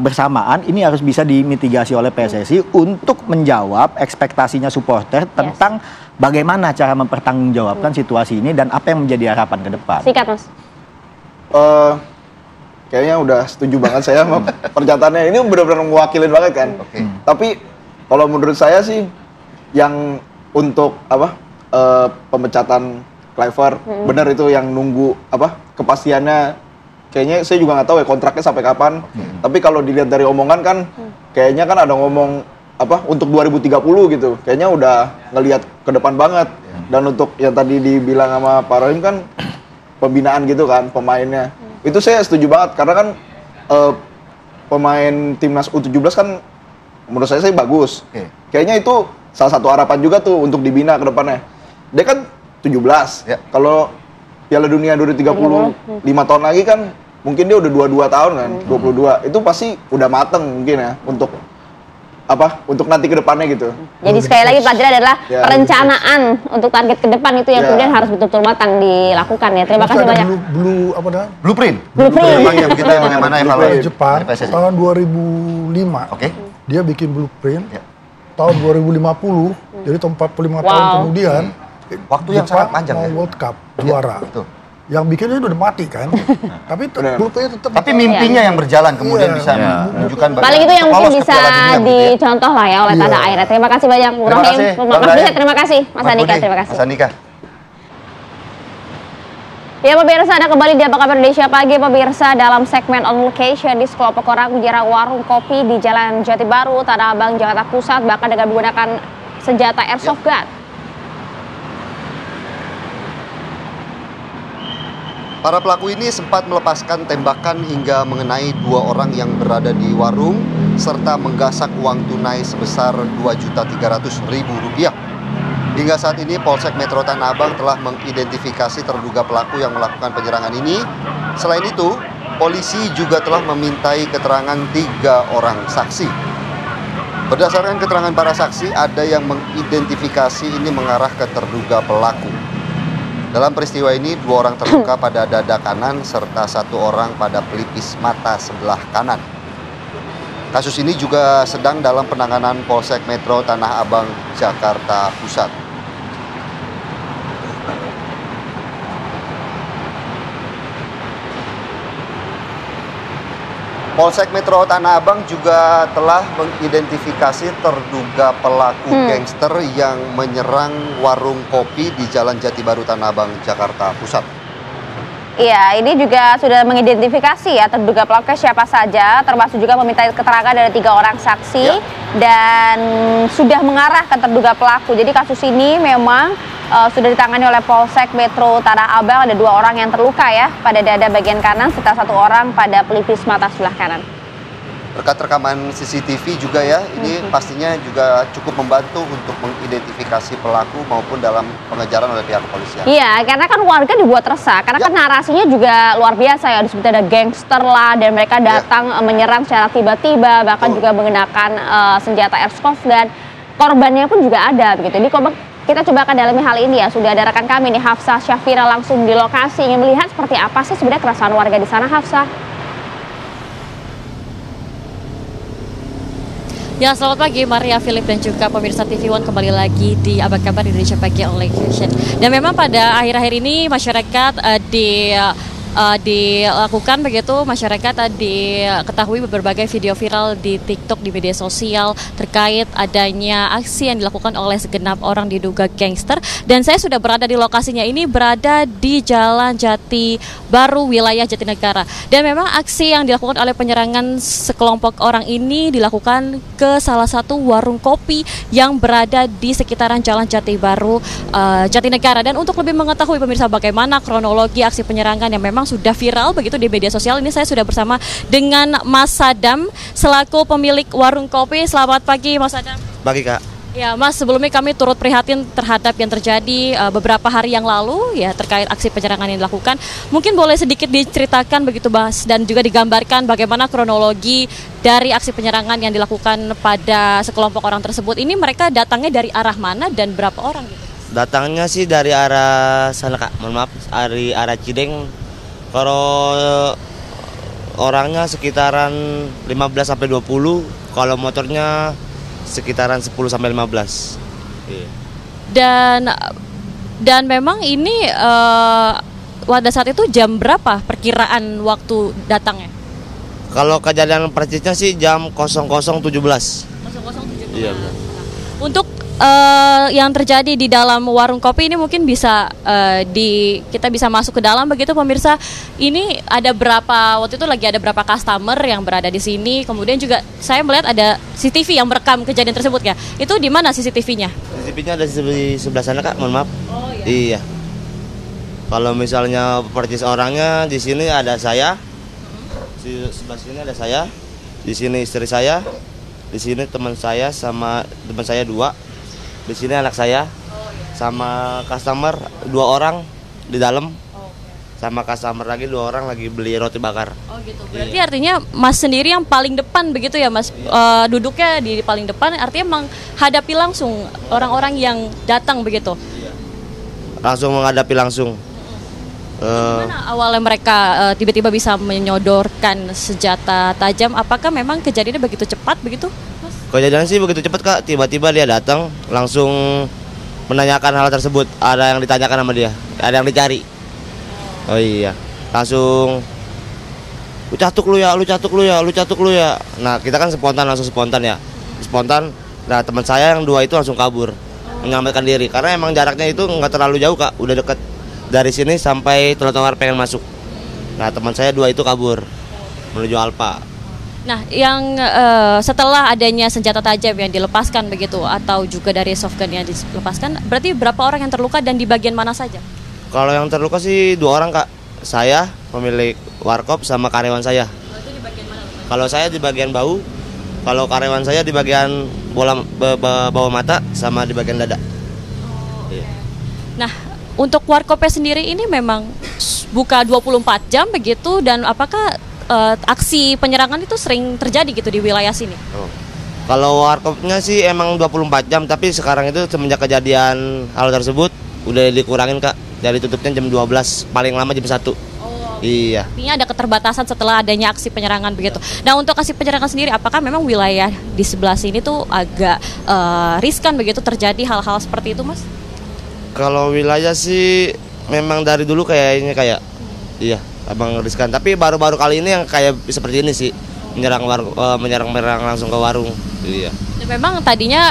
bersamaan ini harus bisa dimitigasi oleh PSSI untuk menjawab ekspektasinya supporter tentang bagaimana cara mempertanggungjawabkan situasi ini dan apa yang menjadi harapan ke depan. Sikat, Mas. Kayaknya udah setuju banget saya sama pernyataannya. Ini benar-benar mewakilin banget kan. Tapi kalau menurut saya sih yang untuk pemecatan Kluivert, benar itu yang nunggu kepastiannya. Kayaknya saya juga nggak tahu ya kontraknya sampai kapan. Tapi kalau dilihat dari omongan kan, kayaknya kan ada ngomong untuk 2030 gitu. Kayaknya udah ngelihat ke depan banget. Dan untuk yang tadi dibilang sama Pak Rohim kan pembinaan gitu kan pemainnya. Itu saya setuju banget karena kan pemain timnas U17 kan menurut saya bagus. Kayaknya itu salah satu harapan juga tuh untuk dibina ke depannya. Dia kan 17. Kalau Piala Dunia 2030 5 tahun lagi kan mungkin dia udah 22 tahun kan, 22. Itu pasti udah mateng mungkin ya untuk untuk nanti ke depannya gitu. Jadi sekali lagi pelajaran adalah perencanaan untuk target ke depan itu yang kemudian harus betul-betul matang dilakukan ya. Terima kasih banyak. Blueprint. Memang yang kita bagaimana evaluasi Jepang tahun 2005. Dia bikin blueprint. Tahun 2050, jadi 45 tahun kemudian waktu yang sangat panjang mau World Cup juara. Yang bikinnya udah mati kan. Tapi blueprintnya tetap. Tapi mimpinya yang berjalan kemudian bisa menunjukkan paling itu yang mungkin bisa dicontoh lah ya oleh tanah air. Terima kasih banyak Bu Rohim. Terima kasih Mas Andika. Terima kasih. Mas Andika. Ya pemirsa, Anda kembali di Apa Kabar Indonesia Pagi. Pemirsa, dalam segmen on location di sekelompok orang menyerang warung kopi di Jalan Jati Baru, Tanah Abang, Jakarta Pusat, bahkan dengan menggunakan senjata airsoft gun. Para pelaku ini sempat melepaskan tembakan hingga mengenai 2 orang yang berada di warung serta menggasak uang tunai sebesar Rp2.300.000. Hingga saat ini Polsek Metro Tanah Abang telah mengidentifikasi terduga pelaku yang melakukan penyerangan ini. Selain itu, polisi juga telah memintai keterangan 3 orang saksi. Berdasarkan keterangan para saksi, ada yang mengidentifikasi ini mengarah ke terduga pelaku. Dalam peristiwa ini, 2 orang terluka pada dada kanan serta 1 orang pada pelipis mata sebelah kanan. Kasus ini juga sedang dalam penanganan Polsek Metro Tanah Abang, Jakarta Pusat. Polsek Metro Tanah Abang juga telah mengidentifikasi terduga pelaku gangster yang menyerang warung kopi di Jalan Jati Baru Tanah Abang, Jakarta Pusat. Iya, ini juga sudah mengidentifikasi ya terduga pelaku siapa saja, termasuk juga meminta keterangan dari 3 orang saksi dan sudah mengarah ke terduga pelaku. Jadi kasus ini memang sudah ditangani oleh Polsek Metro Tanah Abang. Ada 2 orang yang terluka ya pada dada bagian kanan serta 1 orang pada pelipis mata sebelah kanan. Berkat rekaman CCTV juga ya, ini pastinya juga cukup membantu untuk mengidentifikasi pelaku maupun dalam pengejaran oleh pihak kepolisian. Iya, karena kan warga dibuat resah, karena kan narasinya juga luar biasa ya, disebut ada gangster lah, dan mereka datang menyerang secara tiba-tiba, bahkan juga menggunakan senjata airsoft gun. Korbannya pun juga ada begitu. Jadi kita coba akan dalami hal ini ya. Sudah ada rekan kami nih, Hafsah Syafira langsung di lokasi, ingin melihat seperti apa sih sebenarnya keresahan warga di sana, Hafsah. Ya, selamat pagi Maria, Philip dan juga pemirsa TV One, kembali lagi di Apa Kabar Indonesia Pagi on Location. Dan memang pada akhir-akhir ini masyarakat dilakukan begitu, masyarakat diketahui berbagai video viral di TikTok, di media sosial terkait adanya aksi yang dilakukan oleh segenap orang diduga gangster. Dan saya sudah berada di lokasinya, ini berada di Jalan Jati Baru, wilayah Jatinegara. Dan memang aksi yang dilakukan oleh penyerangan sekelompok orang ini dilakukan ke salah satu warung kopi yang berada di sekitaran Jalan Jati Baru, Jatinegara. Dan untuk lebih mengetahui pemirsa bagaimana kronologi aksi penyerangan yang memang sudah viral begitu di media sosial, ini saya sudah bersama dengan Mas Sadam selaku pemilik warung kopi. Selamat pagi Mas Sadam. Pagi Kak. Ya Mas, sebelumnya kami turut prihatin terhadap yang terjadi beberapa hari yang lalu ya terkait aksi penyerangan yang dilakukan. Mungkin boleh sedikit diceritakan begitu Mas, dan juga digambarkan bagaimana kronologi dari aksi penyerangan yang dilakukan pada sekelompok orang tersebut. Ini mereka datangnya dari arah mana dan berapa orang gitu? Datangnya sih dari arah sana Kak, mohon maaf, dari arah Cideng. Kalau orangnya sekitaran 15-20, kalau motornya sekitaran 10-15. Iya. Dan memang ini pada saat itu jam berapa perkiraan waktu datangnya? Kalau kejadian persisnya sih jam 00.17. 00.17. Iya benar. yang terjadi di dalam warung kopi ini mungkin bisa kita bisa masuk ke dalam begitu pemirsa. Ini ada berapa, waktu itu lagi ada berapa customer yang berada di sini. Kemudian juga saya melihat ada CCTV yang merekam kejadian tersebut ya. Itu di mana CCTV-nya? CCTV-nya ada di sebelah sana Kak, mohon maaf. Oh, iya. Kalau misalnya percis orangnya di sini ada saya. Di sebelah sini ada saya. Di sini istri saya. Di sini teman saya sama teman saya 2. Di sini anak saya sama customer 2 orang di dalam, sama customer lagi 2 orang lagi beli roti bakar. Oh gitu. Berarti artinya Mas sendiri yang paling depan begitu ya Mas, duduknya di paling depan, artinya menghadapi langsung orang-orang yang datang begitu. Langsung menghadapi langsung. Gimana awalnya mereka tiba-tiba bisa menyodorkan senjata tajam? Apakah memang kejadiannya begitu cepat begitu? Kejadian sih begitu cepat Kak, tiba-tiba dia datang langsung menanyakan hal tersebut. Ada yang ditanyakan sama dia, ada yang dicari. Oh iya, langsung lu catuk lu ya, lu catuk lu ya, lu catuk lu ya. Nah kita kan langsung spontan ya, spontan. Nah teman saya yang 2 itu langsung kabur, menyelamatkan diri karena emang jaraknya itu nggak terlalu jauh Kak, udah deket dari sini sampai trotoar pengen masuk. Nah teman saya 2 itu kabur menuju Alfa. Nah, yang setelah adanya senjata tajam yang dilepaskan begitu atau juga dari soft gun yang dilepaskan, berarti berapa orang yang terluka dan di bagian mana saja? Kalau yang terluka sih 2 orang Kak, saya pemilik warkop sama karyawan saya. Itu di bagian mana? Kalau saya di bagian bahu, kalau karyawan saya di bagian bawah mata sama di bagian dada. Oh, okay. Nah, untuk warkopnya sendiri ini memang buka 24 jam begitu, dan apakah aksi penyerangan itu sering terjadi gitu di wilayah sini? Oh. Kalau warkopnya sih emang 24 jam, tapi sekarang itu semenjak kejadian hal tersebut udah dikurangin Kak. Dari tutupnya jam 12, paling lama jam 1. Oh, iya. Artinya ada keterbatasan setelah adanya aksi penyerangan begitu. Nah, untuk aksi penyerangan sendiri, apakah memang wilayah di sebelah sini tuh agak riskan begitu terjadi hal-hal seperti itu, Mas? Kalau wilayah sih memang dari dulu kayaknya iya, abang riskan. Tapi baru-baru kali ini yang kayak seperti ini sih, menyerang langsung ke warung. Iya. Dan memang tadinya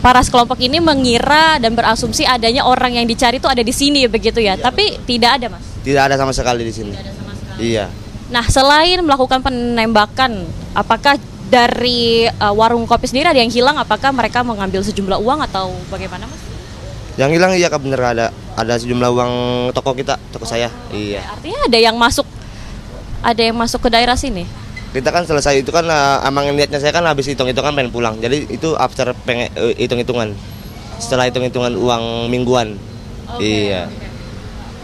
para sekelompok ini mengira dan berasumsi adanya orang yang dicari itu ada di sini begitu ya. Tapi tidak ada, Mas. Tidak ada sama sekali di sini. Tidak ada sama sekali. Iya. Nah, selain melakukan penembakan, apakah dari warung kopi sendiri ada yang hilang? Apakah mereka mengambil sejumlah uang atau bagaimana, Mas? Yang hilang iya Kak, bener ada sejumlah uang toko saya. Iya. Artinya ada yang masuk ke daerah sini. Kita kan selesai itu kan emang niatnya saya kan habis hitung-hitungan pengen pulang. Jadi itu after hitung-hitungan. Setelah hitung-hitungan uang mingguan. Okay. Iya.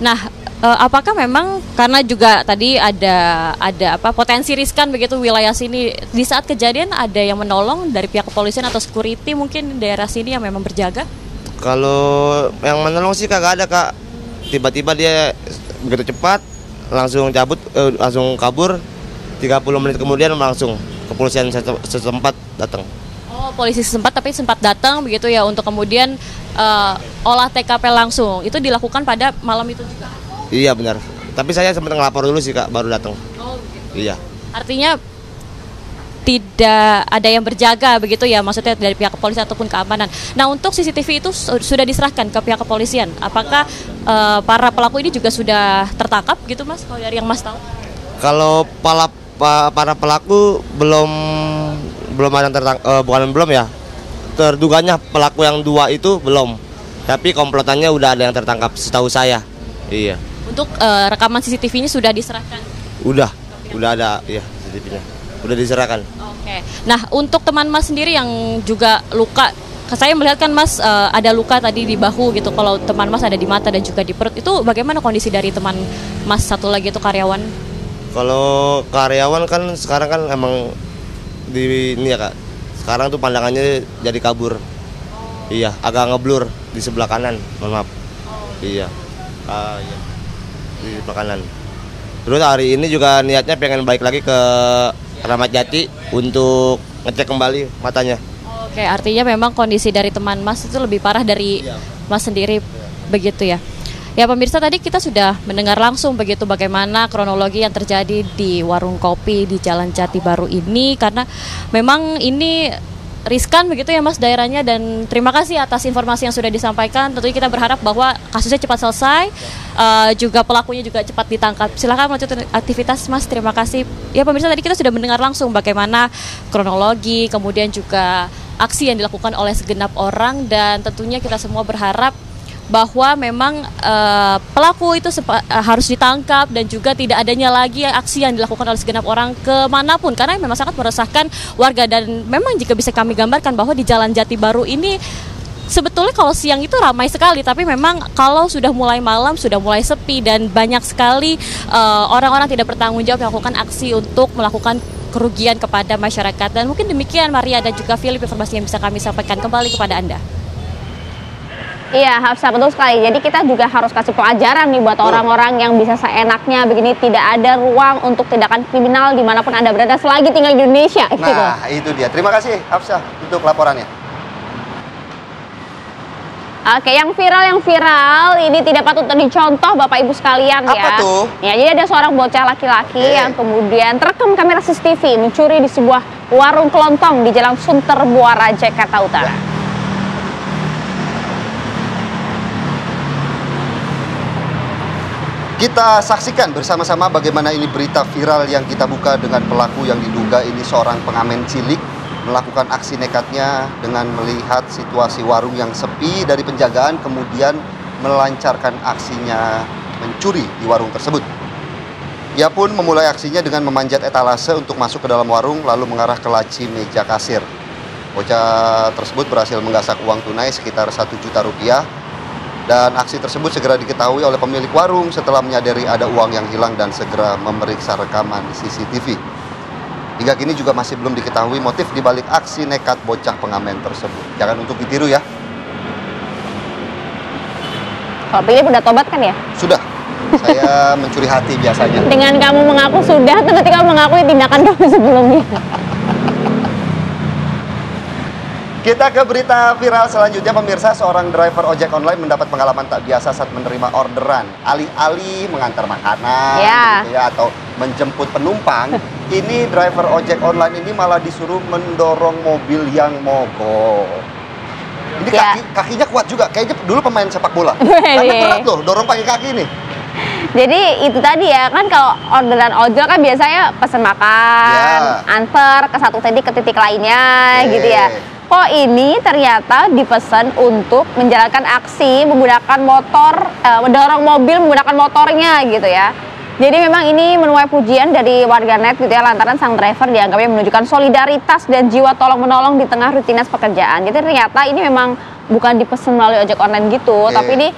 Nah, apakah memang karena juga tadi ada potensi riskan begitu wilayah sini, di saat kejadian ada yang menolong dari pihak kepolisian atau security mungkin daerah sini yang memang berjaga? Kalau yang menolong sih kagak ada Kak. Tiba-tiba dia begitu cepat langsung langsung kabur. 30 menit kemudian langsung kepolisian setempat datang. Oh, polisi setempat tapi sempat datang begitu ya untuk kemudian olah TKP langsung. Itu dilakukan pada malam itu juga? Iya benar. Tapi saya sempat ngelapor dulu sih Kak, baru datang. Oh gitu. Iya. Artinya tidak ada yang berjaga begitu ya, maksudnya dari pihak kepolisian ataupun keamanan. Nah, untuk CCTV itu sudah diserahkan ke pihak kepolisian. Apakah para pelaku ini juga sudah tertangkap gitu, Mas? Kalau dari yang Mas tahu? Kalau para pelaku belum ada yang tertangkap, belum ya. Terduganya pelaku yang 2 itu belum. Tapi komplotannya udah ada yang tertangkap setahu saya. Iya. Untuk rekaman CCTV-nya sudah diserahkan? Udah ada ya CCTV-nya. Udah diserahkan. Oke. Nah, untuk teman Mas sendiri yang juga luka, saya melihat kan Mas ada luka tadi di bahu gitu. Kalau teman Mas ada di mata dan juga di perut, itu bagaimana kondisi dari teman Mas satu lagi itu karyawan? Kalau karyawan kan sekarang kan emang ini ya Kak. Sekarang tuh pandangannya jadi kabur. Iya, agak ngeblur di sebelah kanan. Mohon maaf. Iya. Iya. Di sebelah kanan. Terus hari ini juga niatnya pengen balik lagi ke Ramat Jati untuk ngecek kembali matanya. Oke, artinya memang kondisi dari teman Mas itu lebih parah dari Mas sendiri, begitu ya. Ya pemirsa, tadi kita sudah mendengar langsung begitu bagaimana kronologi yang terjadi di warung kopi di Jalan Jati Baru ini, karena memang ini riskan begitu ya Mas daerahnya, dan terima kasih atas informasi yang sudah disampaikan. Tentunya kita berharap bahwa kasusnya cepat selesai, juga pelakunya juga cepat ditangkap. Silakan melanjutkan aktivitas Mas, terima kasih. Ya pemirsa, tadi kita sudah mendengar langsung bagaimana kronologi, kemudian juga aksi yang dilakukan oleh segenap orang, dan tentunya kita semua berharap bahwa memang pelaku itu harus ditangkap dan juga tidak adanya lagi aksi yang dilakukan oleh segenap orang kemanapun, karena memang sangat meresahkan warga. Dan memang jika bisa kami gambarkan bahwa di Jalan Jati Baru ini sebetulnya kalau siang itu ramai sekali, tapi memang kalau sudah mulai malam sudah mulai sepi dan banyak sekali orang-orang tidak bertanggung jawab yang melakukan aksi untuk melakukan kerugian kepada masyarakat. Dan mungkin demikian Maria dan juga Philip informasi yang bisa kami sampaikan kembali kepada Anda. Iya, Hafsah, betul sekali. Jadi kita juga harus kasih pelajaran nih buat orang-orang yang bisa seenaknya begini, tidak ada ruang untuk tindakan kriminal dimanapun Anda berada selagi tinggal di Indonesia. Nah, itu dia. Terima kasih Hafsah untuk laporannya. Oke, yang viral ini tidak patut dicontoh Bapak Ibu sekalian ya. Apa tuh? Ya, jadi ada seorang bocah laki-laki yang kemudian terekam kamera CCTV mencuri di sebuah warung kelontong di Jalan Sunter Muara, Jakarta Utara. Kita saksikan bersama-sama bagaimana ini berita viral yang kita buka dengan pelaku yang diduga ini seorang pengamen cilik melakukan aksi nekatnya dengan melihat situasi warung yang sepi dari penjagaan, kemudian melancarkan aksinya mencuri di warung tersebut. Ia pun memulai aksinya dengan memanjat etalase untuk masuk ke dalam warung lalu mengarah ke laci meja kasir. Bocah tersebut berhasil menggasak uang tunai sekitar 1 juta rupiah. Dan aksi tersebut segera diketahui oleh pemilik warung setelah menyadari ada uang yang hilang dan segera memeriksa rekaman CCTV. Hingga kini juga masih belum diketahui motif dibalik aksi nekat bocah pengamen tersebut. Jangan untuk ditiru ya. Kalau Philip udah tobat kan ya? Sudah. Saya mencuri hati biasanya. Dengan kamu mengaku sudah, tapi kamu mengakui tindakan kamu sebelumnya. Kita ke berita viral selanjutnya, pemirsa. Seorang driver ojek online mendapat pengalaman tak biasa saat menerima orderan. Alih-alih mengantar makanan gitu ya, atau menjemput penumpang, ini driver ojek online ini malah disuruh mendorong mobil yang mogok. Ini kakinya kuat juga, kayaknya dulu pemain sepak bola. Karena berat loh, dorong pakai kaki nih. Jadi itu tadi ya, kan kalau orderan ojol kan biasanya pesen makan, antar ke satu titik ke titik lainnya gitu ya. Kok ini ternyata dipesan untuk menjalankan aksi menggunakan motor, mendorong mobil menggunakan motornya gitu ya. Jadi memang ini menuai pujian dari warganet gitu ya, lantaran sang driver dianggapnya menunjukkan solidaritas dan jiwa tolong-menolong di tengah rutinitas pekerjaan. Jadi ternyata ini memang bukan dipesan melalui ojek online gitu, tapi ini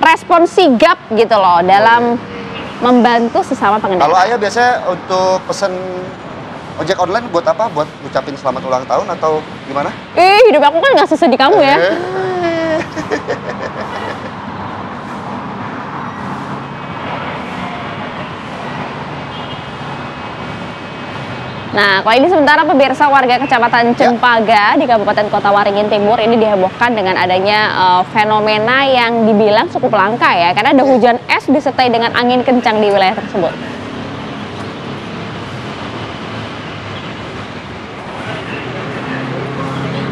respon sigap gitu loh dalam membantu sesama pengendara. Kalau ayah biasanya untuk pesen ojek online buat apa? Buat ngucapin selamat ulang tahun atau gimana? Hidup aku kan nggak sesedih kamu ya. Nah, kalau ini sementara pemirsa, warga Kecamatan Cempaka di Kabupaten Kota Waringin Timur ini dihebohkan dengan adanya fenomena yang dibilang cukup langka ya, karena ada hujan es disertai dengan angin kencang di wilayah tersebut.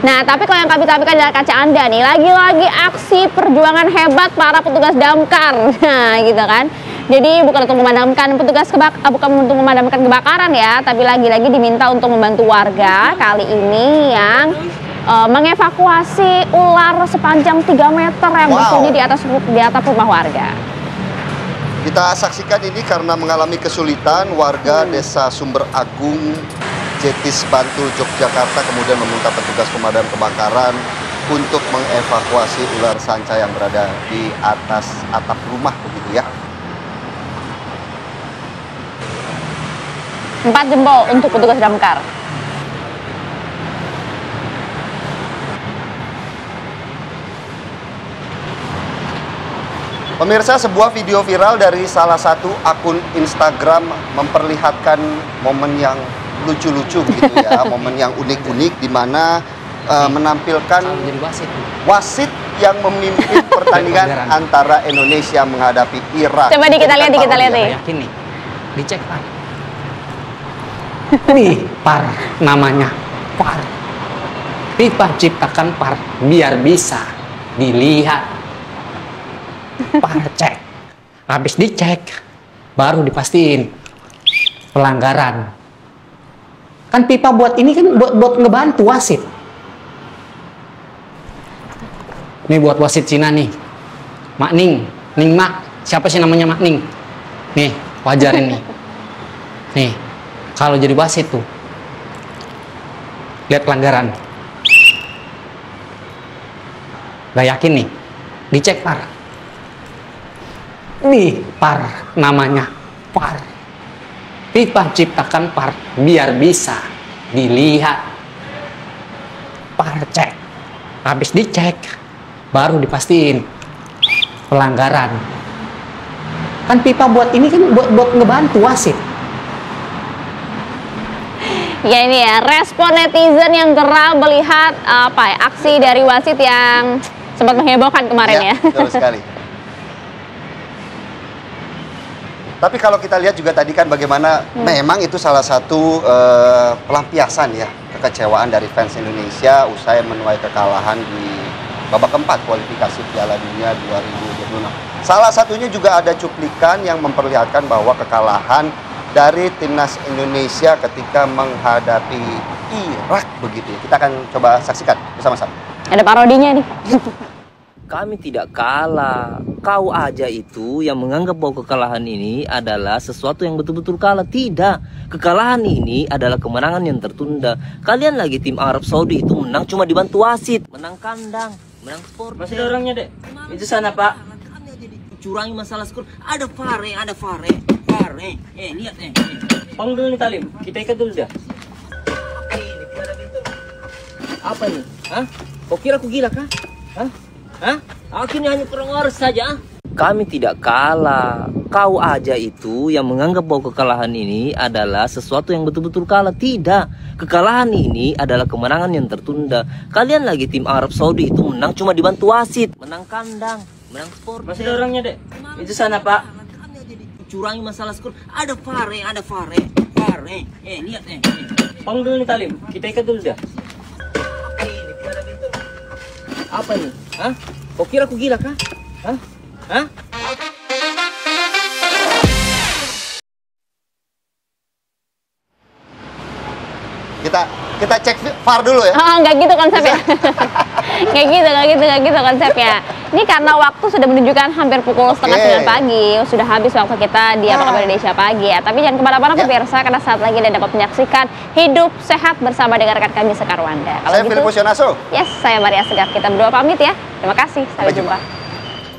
Nah, tapi kalau yang kami tampilkan dari kaca Anda nih, lagi-lagi aksi perjuangan hebat para petugas damkar. Nah, gitu kan. Jadi bukan untuk memadamkan kebakaran ya, tapi lagi-lagi diminta untuk membantu warga kali ini yang mengevakuasi ular sepanjang 3 meter yang bersembunyi di atas rumah warga. Kita saksikan ini karena mengalami kesulitan, warga Desa Sumber Agung, Jetis Bantul, Yogyakarta kemudian meminta petugas pemadam kebakaran untuk mengevakuasi ular sanca yang berada di atas atap rumah begitu ya. 4 jempol untuk petugas damkar. Pemirsa, sebuah video viral dari salah satu akun Instagram memperlihatkan momen yang lucu-lucu gitu ya, momen yang unik-unik di mana menampilkan wasit yang memimpin pertandingan antara Indonesia menghadapi Irak. Coba kita lihat nih. Yakin nih, dicek Pak. Nih, PAR namanya, PAR. FIFA ciptakan VAR biar bisa dilihat. VAR cek. Habis dicek, baru dipastiin pelanggaran. Kan FIFA buat ini kan buat ngebantu wasit. Ini buat wasit Cina nih. Mak Ning, Ning Mak. Siapa sih namanya Mak Ning? Nih, wajarin nih. Nih, kalau jadi wasit tuh, lihat pelanggaran. Gak yakin nih, dicek VAR. Nih, VAR namanya, VAR. FIFA ciptakan VAR biar bisa dilihat. VAR cek. Habis dicek, baru dipastiin pelanggaran. Kan FIFA buat ini kan buat ngebantu wasit. Ya ini ya, respon netizen yang geram melihat aksi dari wasit yang sempat menghebohkan kemarin ya. Betul sekali. Tapi kalau kita lihat juga tadi kan bagaimana memang itu salah satu pelampiasan ya kekecewaan dari fans Indonesia usai menuai kekalahan di babak keempat kualifikasi Piala Dunia 2026. Salah satunya juga ada cuplikan yang memperlihatkan bahwa kekalahan dari timnas Indonesia ketika menghadapi Irak begitu. Kita akan coba saksikan bersama-sama. Ada parodinya nih. Kami tidak kalah. Kau aja itu yang menganggap bahwa kekalahan ini adalah sesuatu yang betul-betul kalah. Tidak. Kekalahan ini adalah kemenangan yang tertunda. Kalian lagi tim Arab Saudi itu menang cuma dibantu wasit. Menang kandang. Menang sport. Masih ada orangnya, Dek. Itu sana, Pak. Curangi masalah skor. Ada VAR, ada VAR. VAR, lihat, Panggil dulu nih Talim. Kita ikat dulu dah. Apa nih? Hah? Kau kira aku gila kah? Hah? Hah? Aku ini hanya kurang waras saja. Kami tidak kalah. Kau aja itu yang menganggap bahwa kekalahan ini adalah sesuatu yang betul-betul kalah. Tidak. Kekalahan ini adalah kemenangan yang tertunda. Kalian lagi tim Arab Saudi itu menang cuma dibantu wasit. Menang kandang. Menang sport. Masih ada orangnya, Dek. Itu sana, Pak. Curangi masalah skor. Ada VAR, ada VAR. VAR, lihat, Panggil dulu nih Talim. Kita ikat dulu dah. Apa nih? Hah? Kau kira aku gila kah? Hah? Hah? Kita cek VAR dulu ya. Oh, nggak gitu konsepnya. Nggak gitu konsepnya. Ini karena waktu sudah menunjukkan hampir pukul setengah 9 pagi, sudah habis waktu kita di Apa Kabar Indonesia Pagi ya. Tapi jangan kemana-mana pemirsa, karena saat lagi Anda dapat menyaksikan Hidup Sehat bersama dengan rekan kami Sekarwanda. Saya Filipus Yonaso. Yes, saya Maria Segaf. Kita berdua pamit ya. Terima kasih. Sampai jumpa.